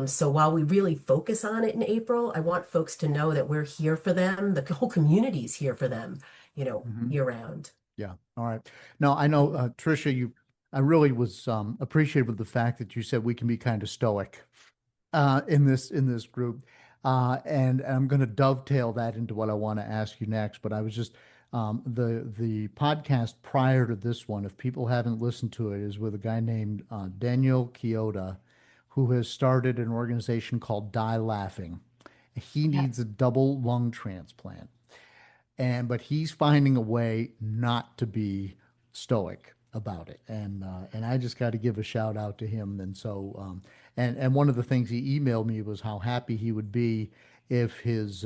So while we really focus on it in April, I want folks to know that we're here for them. The whole community is here for them, Mhm. year round. Yeah. All right. Now, I know, Tricia, I really was appreciative of the fact that you said we can be kind of stoic in this group. And I'm going to dovetail that into what I want to ask you next. But I was just the podcast prior to this one, if people haven't listened to it, is with a guy named Daniel Chioda, who has started an organization called Die Laughing. He Yeah. needs a double lung transplant, but he's finding a way not to be stoic about it, and I just got to give a shout out to him. And so and one of the things he emailed me was how happy he would be if his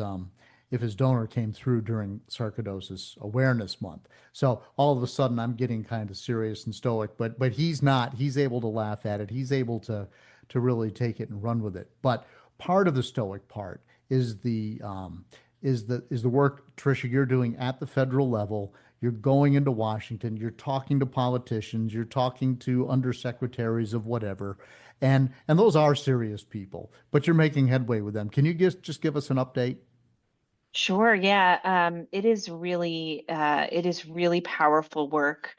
donor came through during Sarcoidosis Awareness Month. So all of a sudden I'm getting kind of serious and stoic, but he's not. He's able to laugh at it. He's able to really take it and run with it. But part of the stoic part is the work, Tricia, you're doing at the federal level. You're going into Washington, you're talking to politicians, you're talking to undersecretaries of whatever, and those are serious people, but you're making headway with them. Can you just give us an update? Sure, yeah. It is really powerful work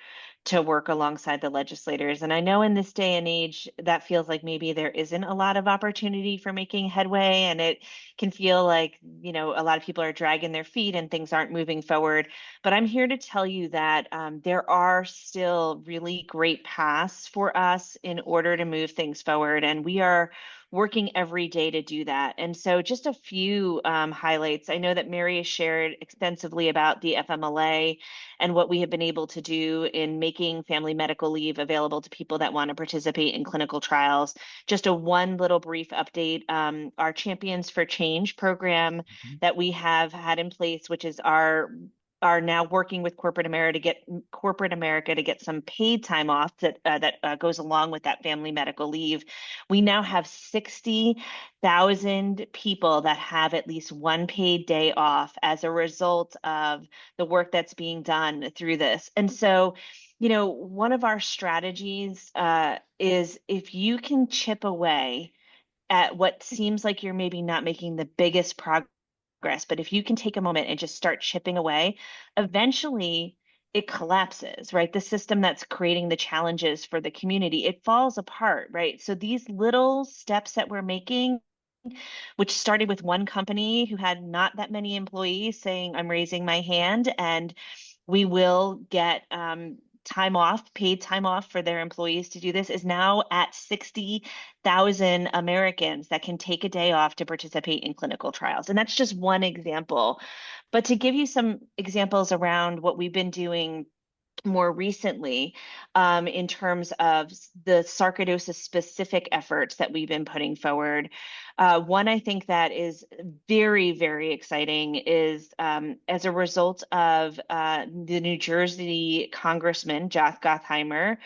to work alongside the legislators. And I know in this day and age that feels like maybe there isn't a lot of opportunity for making headway, and it can feel like, a lot of people are dragging their feet and things aren't moving forward. But I'm here to tell you that there are still really great paths for us in order to move things forward, and we are working every day to do that. And so just a few highlights. I know that Mary has shared extensively about the FMLA and what we have been able to do in making family medical leave available to people that want to participate in clinical trials. Just a one little brief update. Our Champions for Change program Mhm. that we have had in place, which is our are now working with corporate America to get some paid time off that goes along with that family medical leave. We now have 60,000 people that have at least one paid day off as a result of the work that's being done through this. And so, one of our strategies is, if you can chip away at what seems like you're maybe not making the biggest progress, but if you can take a moment and just start chipping away, eventually it collapses, right? The system that's creating the challenges for the community, it falls apart, right? So these little steps that we're making, which started with one company who had not that many employees saying, I'm raising my hand, and we will get paid time off for their employees to do this, is now at 60,000 Americans that can take a day off to participate in clinical trials. And that's just one example. But to give you some examples around what we've been doing more recently, in terms of the sarcoidosis specific efforts that we've been putting forward. One I think that is very, very exciting is as a result of the New Jersey Congressman Josh Gottheimer.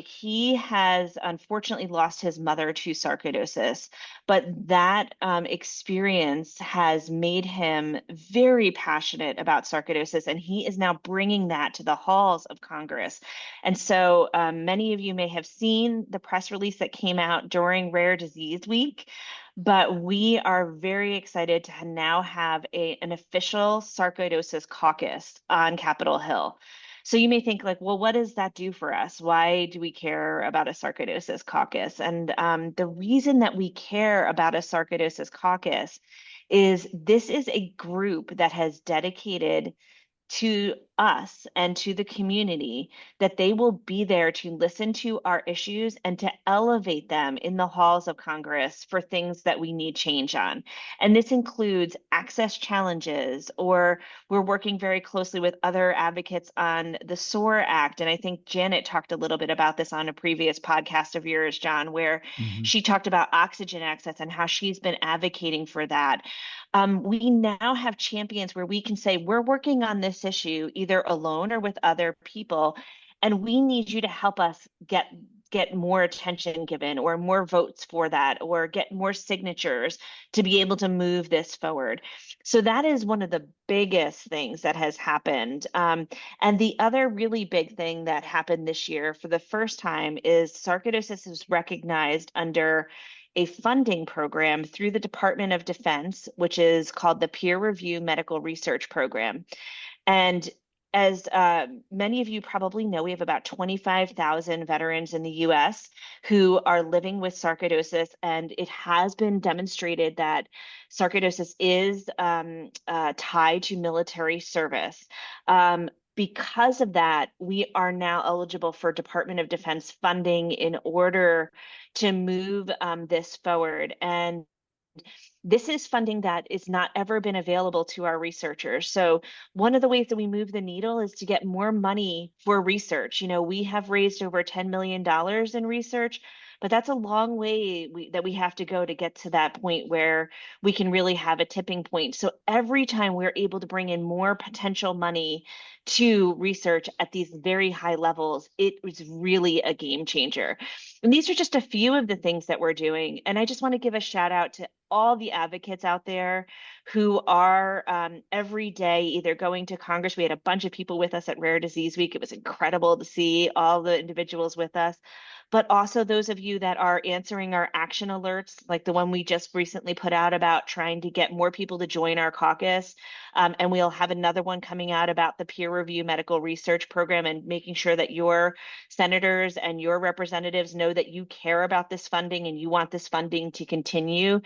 He has unfortunately lost his mother to sarcoidosis, but that experience has made him very passionate about sarcoidosis, and he is now bringing that to the halls of Congress. And so many of you may have seen the press release that came out during Rare Disease Week, but we are very excited to now have an official sarcoidosis caucus on Capitol Hill. So you may think like, well, what does that do for us? Why do we care about a sarcoidosis caucus? And the reason that we care about a sarcoidosis caucus is this is a group that has dedicated to us and to the community that they will be there to listen to our issues and to elevate them in the halls of Congress for things that we need change on. And this includes access challenges, or we're working very closely with other advocates on the SOAR Act. And I think Janet talked a little bit about this on a previous podcast of yours, John, where she talked about oxygen access and how she's been advocating for that. We now have champions where we can say, we're working on this issue either alone or with other people, and we need you to help us get more attention given, or more votes for that, or get more signatures to be able to move this forward. So that is one of the biggest things that has happened. And the other really big thing that happened this year for the first time is sarcoidosis is recognized under a funding program through the Department of Defense, which is called the Peer Review Medical Research Program. And as many of you probably know, we have about 25,000 veterans in the US who are living with sarcoidosis, and it has been demonstrated that sarcoidosis is tied to military service. Because of that, we are now eligible for Department of Defense funding in order to move this forward. And this is funding that is not ever been available to our researchers. So one of the ways that we move the needle is to get more money for research. We have raised over $10 million in research, but that's a long way that we have to go to get to that point where we can really have a tipping point. So every time we're able to bring in more potential money to research at these very high levels, it was really a game changer. And these are just a few of the things that we're doing. And I just want to give a shout out to all the advocates out there who are every day either going to Congress. We had a bunch of people with us at Rare Disease Week. It was incredible to see all the individuals with us, but also those of you that are answering our action alerts, like the one we just recently put out about trying to get more people to join our caucus. And we'll have another one coming out about the peer review medical research program, and making sure that your senators and your representatives know that you care about this funding and you want this funding to continue.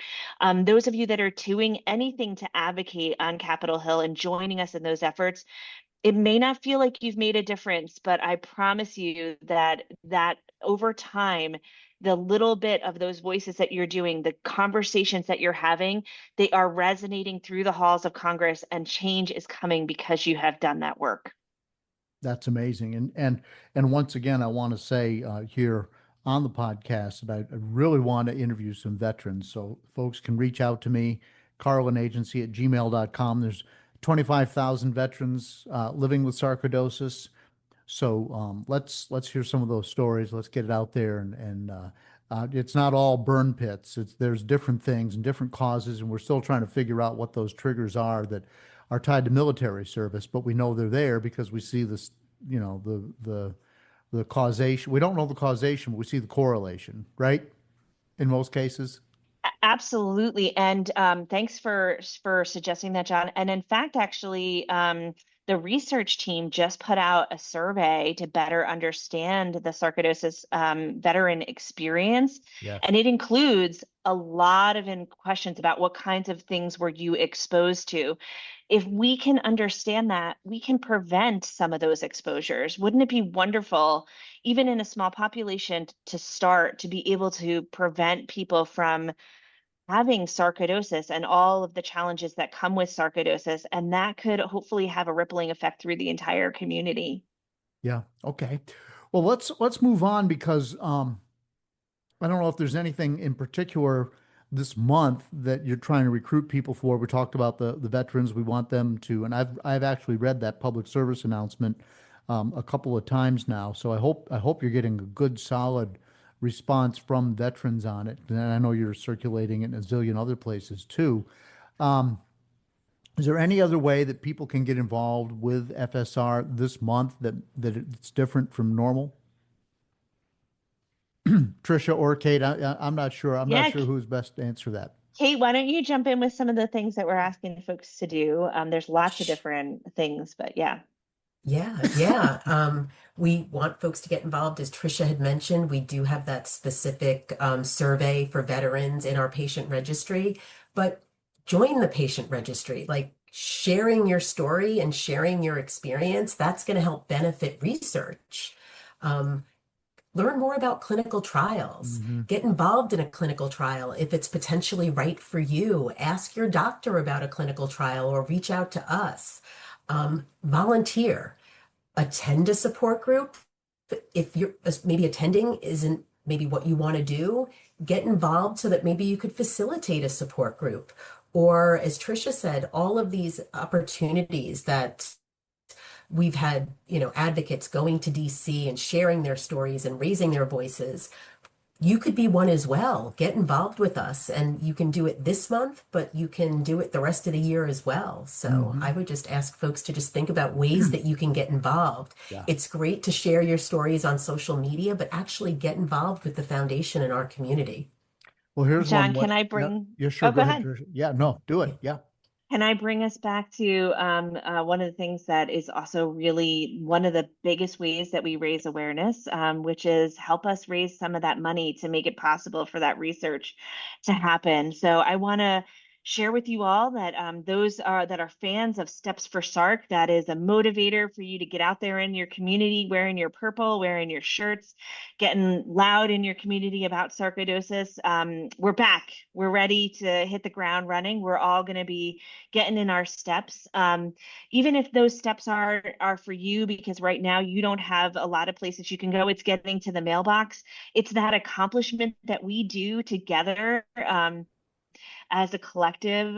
Those of you that are doing anything to advocate on Capitol Hill and joining us in those efforts, it may not feel like you've made a difference, but I promise you that over time, the little bit of those voices that you're doing, the conversations that you're having, they are resonating through the halls of Congress, and change is coming because you have done that work. That's amazing. And once again, I want to say here on the podcast that I really want to interview some veterans. So folks can reach out to me, carlinagency@gmail.com. There's 25,000 veterans living with sarcoidosis. So let's hear some of those stories. Let's get it out there, and it's not all burn pits. There's different things and different causes, and we're still trying to figure out what those triggers are that are tied to military service. But we know they're there because we see this, the causation. We don't know the causation, but we see the correlation, right? In most cases. Absolutely. And thanks for suggesting that, John. And in fact, actually, the research team just put out a survey to better understand the sarcoidosis veteran experience. Yes. And it includes a lot of questions about what kinds of things were you exposed to. If we can understand that, we can prevent some of those exposures. Wouldn't it be wonderful, even in a small population, to start to be able to prevent people from having sarcoidosis and all of the challenges that come with sarcoidosis, and that could hopefully have a rippling effect through the entire community. Yeah. Okay. Well, let's move on because I don't know if there's anything in particular this month that you're trying to recruit people for. We talked about the veterans. We want them to, and I've actually read that public service announcement a couple of times now. So I hope you're getting a good, solid response from veterans on it. And I know you're circulating it in a zillion other places too. Is there any other way that people can get involved with FSR this month that it's different from normal? Tricia or Kate, I'm not sure. I'm not sure who's best to answer that. Kate, why don't you jump in with some of the things that we're asking folks to do? There's lots of different things, but yeah. Yeah. We want folks to get involved. As Tricia had mentioned, we do have that specific survey for veterans in our patient registry, but join the patient registry. Like sharing your story and sharing your experience, that's going to help benefit research. Learn more about clinical trials. Get involved in a clinical trial if it's potentially right for you. Ask your doctor about a clinical trial or reach out to us. Volunteer, attend a support group. If you're maybe attending isn't maybe what you want to do, get involved so that maybe you could facilitate a support group. Or as Tricia said, all of these opportunities that we've had, advocates going to DC and sharing their stories and raising their voices. You could be one as well. Get involved with us, and you can do it this month, but you can do it the rest of the year as well. So I would just ask folks to just think about ways that you can get involved. Yeah. It's great to share your stories on social media, but actually get involved with the foundation in our community. Well, here's John, one. can I bring? Yeah, sure. Go ahead. Tricia. Yeah, no, do it. Yeah. Can I bring us back to one of the things that is also really one of the biggest ways that we raise awareness, which is help us raise some of that money to make it possible for that research to happen. So I want to share with you all that those that are fans of Steps for Sarc, that is a motivator for you to get out there in your community, wearing your purple, wearing your shirts, getting loud in your community about sarcoidosis. We're back. We're ready to hit the ground running. We're all going to be getting in our steps. Even if those steps are for you, because right now you don't have a lot of places you can go, it's getting to the mailbox. It's that accomplishment that we do together. As a collective,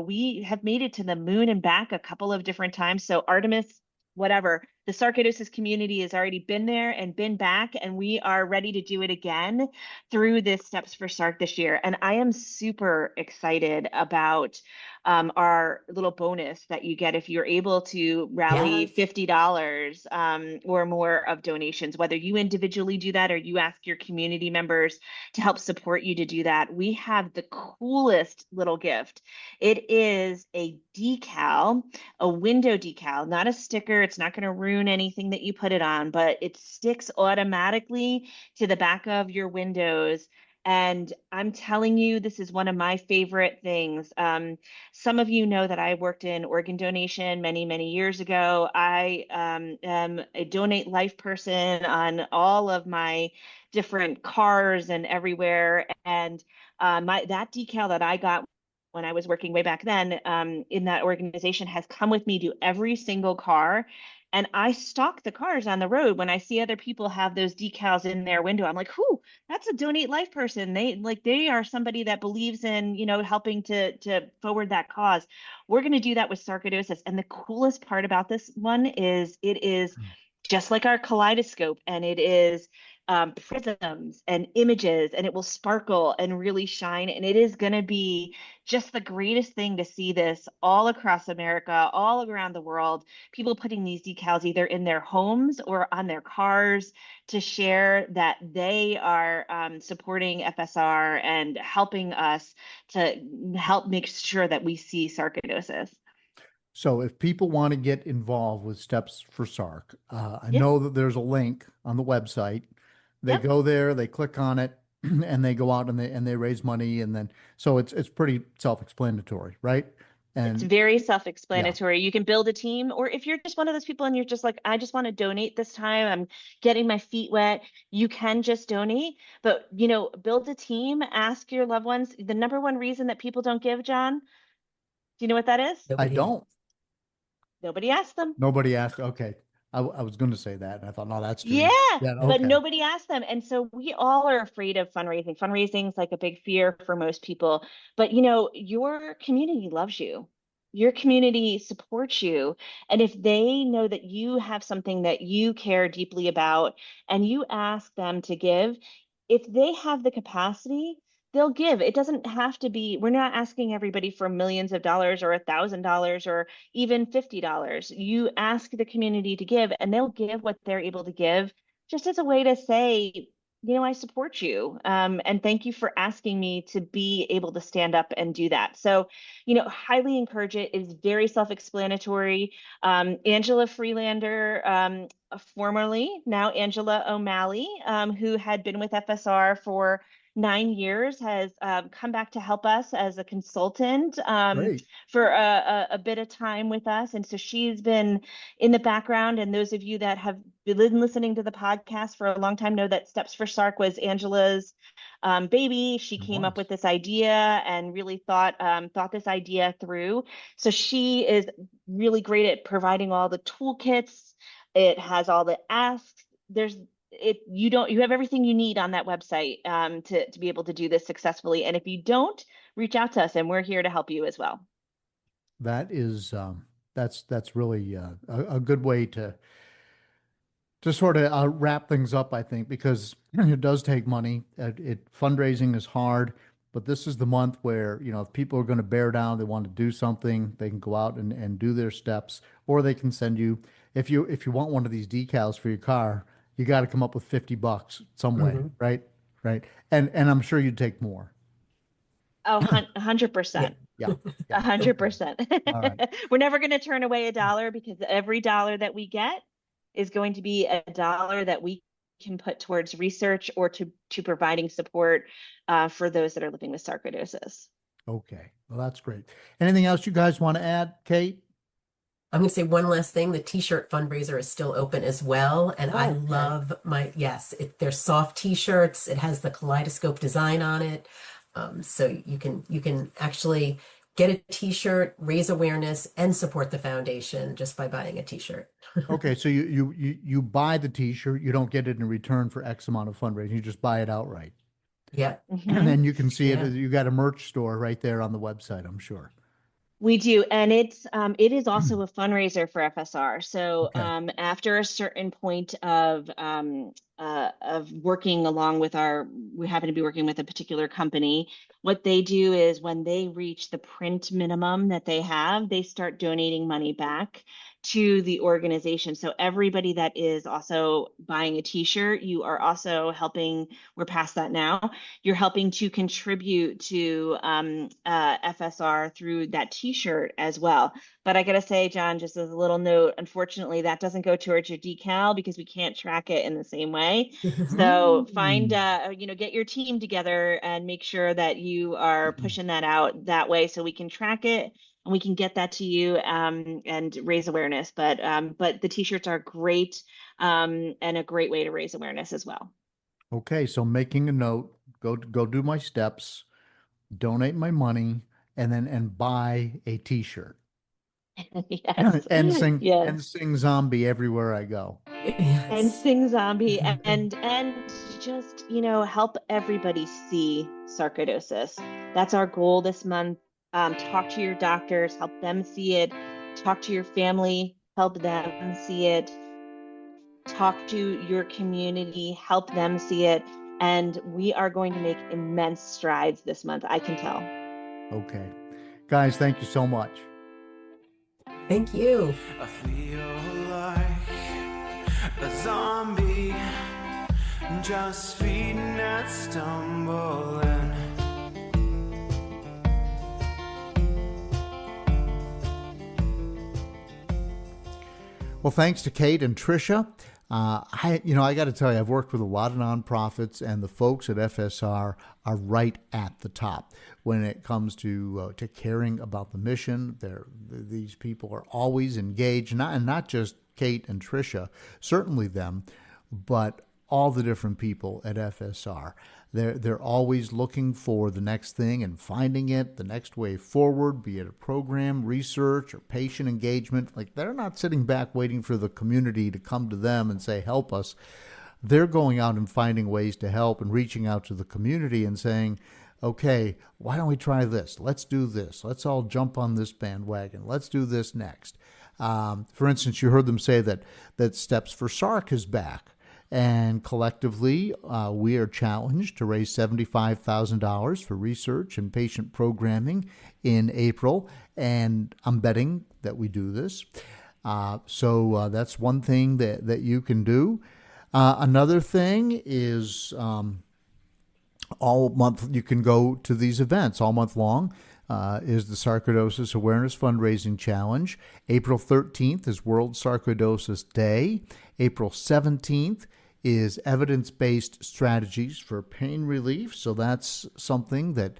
we have made it to the moon and back a couple of different times. So Artemis, whatever, the sarcoidosis community has already been there and been back, and we are ready to do it again through this Steps for Sarc this year. And I am super excited about our little bonus that you get if you're able to rally $50 or more of donations, whether you individually do that or you ask your community members to help support you to do that. We have the coolest little gift. It is a decal, a window decal, not a sticker. It's not going to ruin anything that you put it on, but it sticks automatically to the back of your windows. And I'm telling you, this is one of my favorite things. Some of you know that I worked in organ donation many, many years ago. I am a Donate Life person on all of my different cars and everywhere. And that decal that I got when I was working way back then in that organization, has come with me to every single car. And I stalk the cars on the road when I see other people have those decals in their window. I'm like, whoo, that's a Donate Life person. They are somebody that believes in, helping to forward that cause. We're going to do that with sarcoidosis. And the coolest part about this one is it is just like our kaleidoscope, and it is prisms and images, and it will sparkle and really shine. And it is going to be just the greatest thing to see this all across America, all around the world, people putting these decals either in their homes or on their cars to share that they are supporting FSR and helping us to help make sure that we see sarcoidosis. So if people want to get involved with Steps for Sarc, I Yep. know that there's a link on the website. They Yep. go there, they click on it, and they go out and they raise money, and then so it's pretty self-explanatory, right? It's And very yeah, self-explanatory. You can build a team, or if you're just one of those people and you're just like, I just want to donate this time, I'm getting my feet wet, you can just donate. But, build a team, ask your loved ones. The number one reason that people don't give, John, do you know what that is? I Nobody. don't. Nobody asked them. Nobody asked. Okay, I was going to say that, and I thought, no, that's too Yeah, easy. Yeah, but okay. nobody asked them. And so we all are afraid of fundraising. Fundraising is like a big fear for most people. But your community loves you. Your community supports you. And if they know that you have something that you care deeply about and you ask them to give, if they have the capacity, they'll give. It doesn't have to be, we're not asking everybody for millions of dollars or $1,000 or even $50. You ask the community to give, and they'll give what they're able to give, just as a way to say, I support you. And thank you for asking me to be able to stand up and do that. So, highly encourage it. It is very self-explanatory. Angela Freelander, formerly, now Angela O'Malley, who had been with FSR for 9 years, has come back to help us as a consultant Great. for a bit of time with us. And so she's been in the background. And those of you that have been listening to the podcast for a long time know that Steps for Sarc was Angela's baby. She It came up was. with this idea and really thought this idea through. So she is really great at providing all the toolkits. It has all the asks. You have everything you need on that website to be able to do this successfully. And if you don't, reach out to us and we're here to help you as well. That is that's really a good way to sort of wrap things up, I think, because it does take money. Fundraising is hard, but this is the month where, if people are going to bear down, they want to do something, they can go out and do their steps, or they can send you, if you want one of these decals for your car, you got to come up with $50 some way, Mm-hmm. right? Right. And I'm sure you'd take more. Oh, Yeah. 100%. Yeah. Yeah. 100%. All right. We're never going to turn away a dollar, because every dollar that we get is going to be a dollar that we can put towards research or to providing support for those that are living with sarcoidosis. Okay. Well, that's great. Anything else you guys want to add, Kate? I'm going to say one last thing. The t-shirt fundraiser is still open as well. And I Okay. love they're soft t-shirts. It has the kaleidoscope design on it. So you can actually get a t-shirt, raise awareness, and support the foundation just by buying a t-shirt. Okay, so you buy the t-shirt, you don't get it in return for X amount of fundraising, you just buy it outright. Yeah. And then you can see Yeah. it, you got a merch store right there on the website, I'm sure. We do, and it is also a fundraiser for FSR. So Okay. after a certain point of working along with we happen to be working with a particular company. What they do is when they reach the print minimum that they have, they start donating money back to the organization. So everybody that is also buying a t-shirt, you are also helping. We're past that now. You're helping to contribute to FSR through that t-shirt as well. But I gotta say, John, just as a little note, unfortunately, that doesn't go towards your decal because we can't track it in the same way. So find, get your team together and make sure that you are pushing that out that way so we can track it and we can get that to you and raise awareness. But the t-shirts are great and a great way to raise awareness as well. Okay, so making a note, go do my steps, donate my money, and buy a T-shirt Yes. Yes. and sing zombie everywhere I go. And Yes. sing zombie and just, help everybody see sarcoidosis. That's our goal this month. Talk to your doctors, help them see it. Talk to your family, help them see it. Talk to your community, help them see it. And we are going to make immense strides this month, I can tell. Okay. Guys, thank you so much. Thank you. I feel like a zombie, just feeding and stumbling. Well, thanks to Kate and Tricha. I got to tell you, I've worked with a lot of nonprofits, and the folks at FSR are right at the top when it comes to caring about the mission. These people are always engaged, not just Kate and Tricha, certainly them, but all the different people at FSR. They're always looking for the next thing and finding it, the next way forward, be it a program, research, or patient engagement. Like, they're not sitting back waiting for the community to come to them and say, help us. They're going out and finding ways to help and reaching out to the community and saying, okay, why don't we try this? Let's do this. Let's all jump on this bandwagon. Let's do this next. For instance, you heard them say that Steps for SARC is back. And collectively, we are challenged to raise $75,000 for research and patient programming in April. And I'm betting that we do this. So that's one thing that you can do. Another thing is all month you can go to these events all month long. Is the Sarcoidosis Awareness Fundraising Challenge. April 13th is World Sarcoidosis Day. April 17th is Evidence-Based Strategies for Pain Relief. So that's something that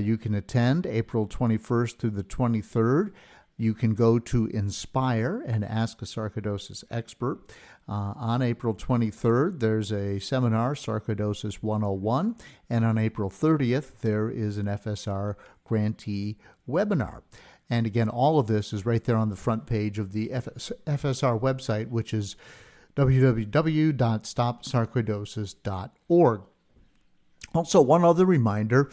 you can attend. April 21st through the 23rd. You can go to Inspire and ask a sarcoidosis expert. On April 23rd, there's a seminar, Sarcoidosis 101, and on April 30th, there is an FSR grantee webinar. And again, all of this is right there on the front page of the FSR website, which is www.stopsarcoidosis.org. Also, one other reminder,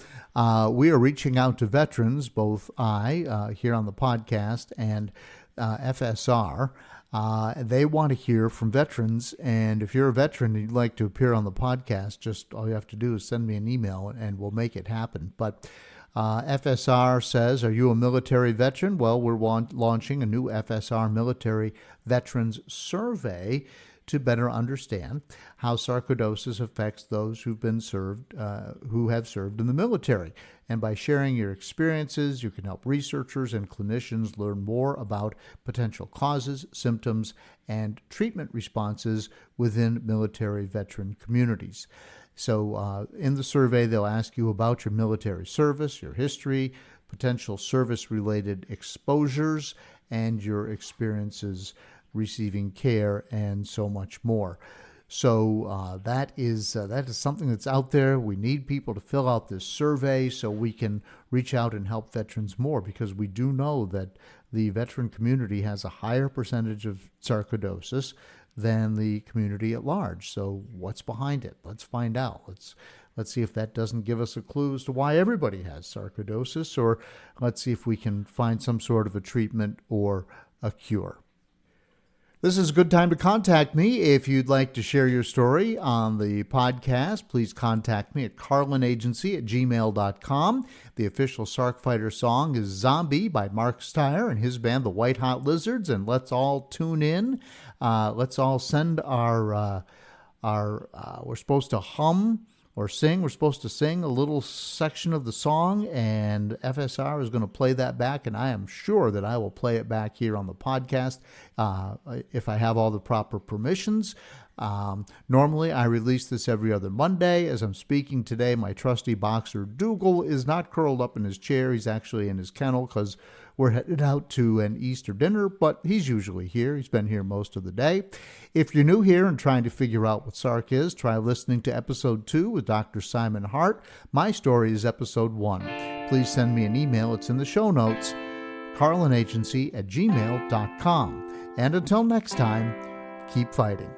we are reaching out to veterans, both I, here on the podcast, and FSR. They want to hear from veterans, and if you're a veteran and you'd like to appear on the podcast, just all you have to do is send me an email, and we'll make it happen. But FSR says, are you a military veteran? Well, we're launching a new FSR Military Veterans Survey to better understand how sarcoidosis affects those who have served in the military. And by sharing your experiences, you can help researchers and clinicians learn more about potential causes, symptoms, and treatment responses within military veteran communities. So in the survey, they'll ask you about your military service, your history, potential service-related exposures, and your experiences receiving care, and so much more. So that is something that's out there. We need people to fill out this survey so we can reach out and help veterans more, because we do know that the veteran community has a higher percentage of sarcoidosis than the community at large. So what's behind it? Let's find out. Let's see if that doesn't give us a clue as to why everybody has sarcoidosis, or let's see if we can find some sort of a treatment or a cure. This is a good time to contact me. If you'd like to share your story on the podcast, please contact me at carlinagency@gmail.com. The official Sarc Fighter song is Zombie by Mark Steyer and his band, the White Hot Lizards. And let's all tune in. Let's all send our we're supposed to hum or sing. We're supposed to sing a little section of the song, and FSR is going to play that back, and I am sure that I will play it back here on the podcast if I have all the proper permissions. Normally, I release this every other Monday. As I'm speaking today, my trusty boxer Dougal is not curled up in his chair. He's actually in his kennel because we're headed out to an Easter dinner, but he's usually here. He's been here most of the day. If you're new here and trying to figure out what Sarc is, try listening to episode 2 with Dr. Simon Hart. My story is episode 1. Please send me an email. It's in the show notes, carlinagency@gmail.com. And until next time, keep fighting.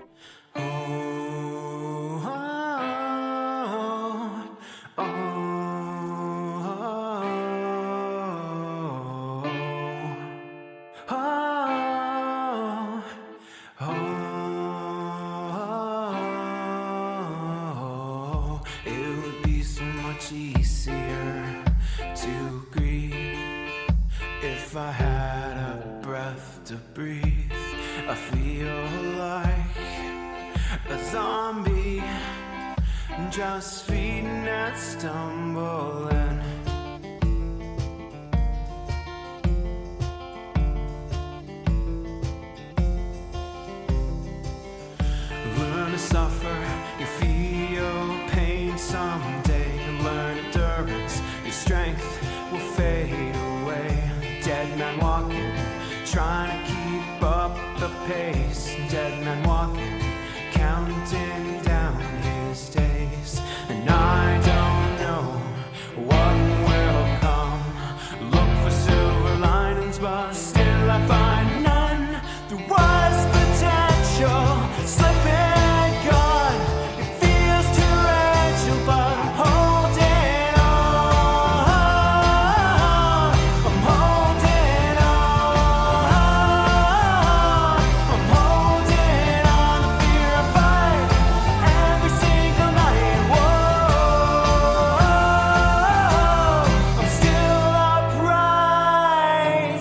Easier to grieve if I had a breath to breathe. I feel like a zombie, just feeding and stumbling. Learn to suffer, you feel pain someday. Learn endurance, your strength will fade away. Dead man walking, trying to keep up the pace. Dead man walking, counting down his days. And I don't know what will come. Look for silver linings, but still I find none. There was potential, slipping gone. It feels torrential, but I'm holding on. I'm holding on. I'm holding on. The fear I fight every single night. Whoa, I'm still upright.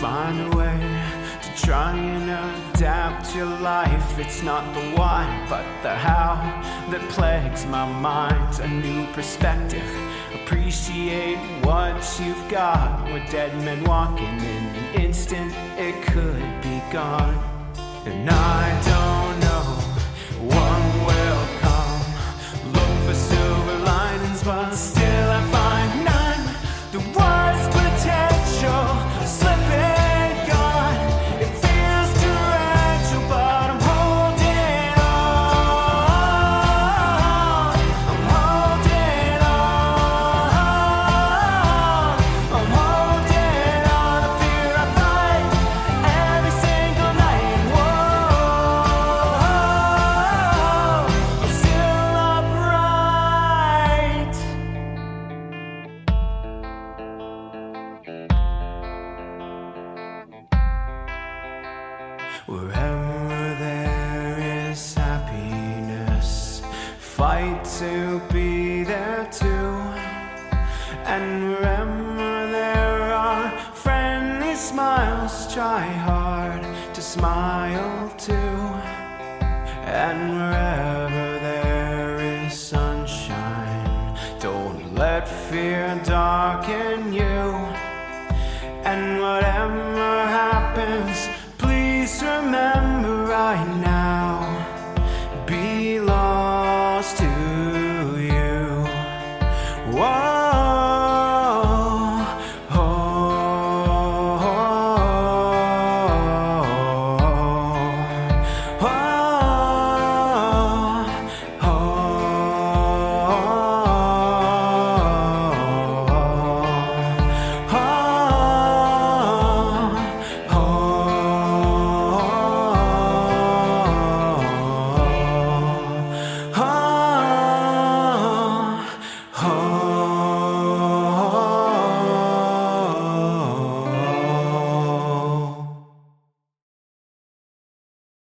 Find a way to try and adapt your life. It's not the why, but the how that plagues my mind. A new perspective, appreciate what you've got. We're dead men walking, in an instant it could be gone. And I don't know what will come. Look for silver linings, but still I find none. There was potential, slipping gone. It feels torrential, but I'm holding on. I'm holding on. I'm holding on. The fear I fight every single night. Whoa, I'm still upright. Wherever there is happiness, fight to be there too. And wherever there are friendly smiles, try hard to smile too. And wherever there is sunshine, don't let fear darken you. And whatever happens, please remember I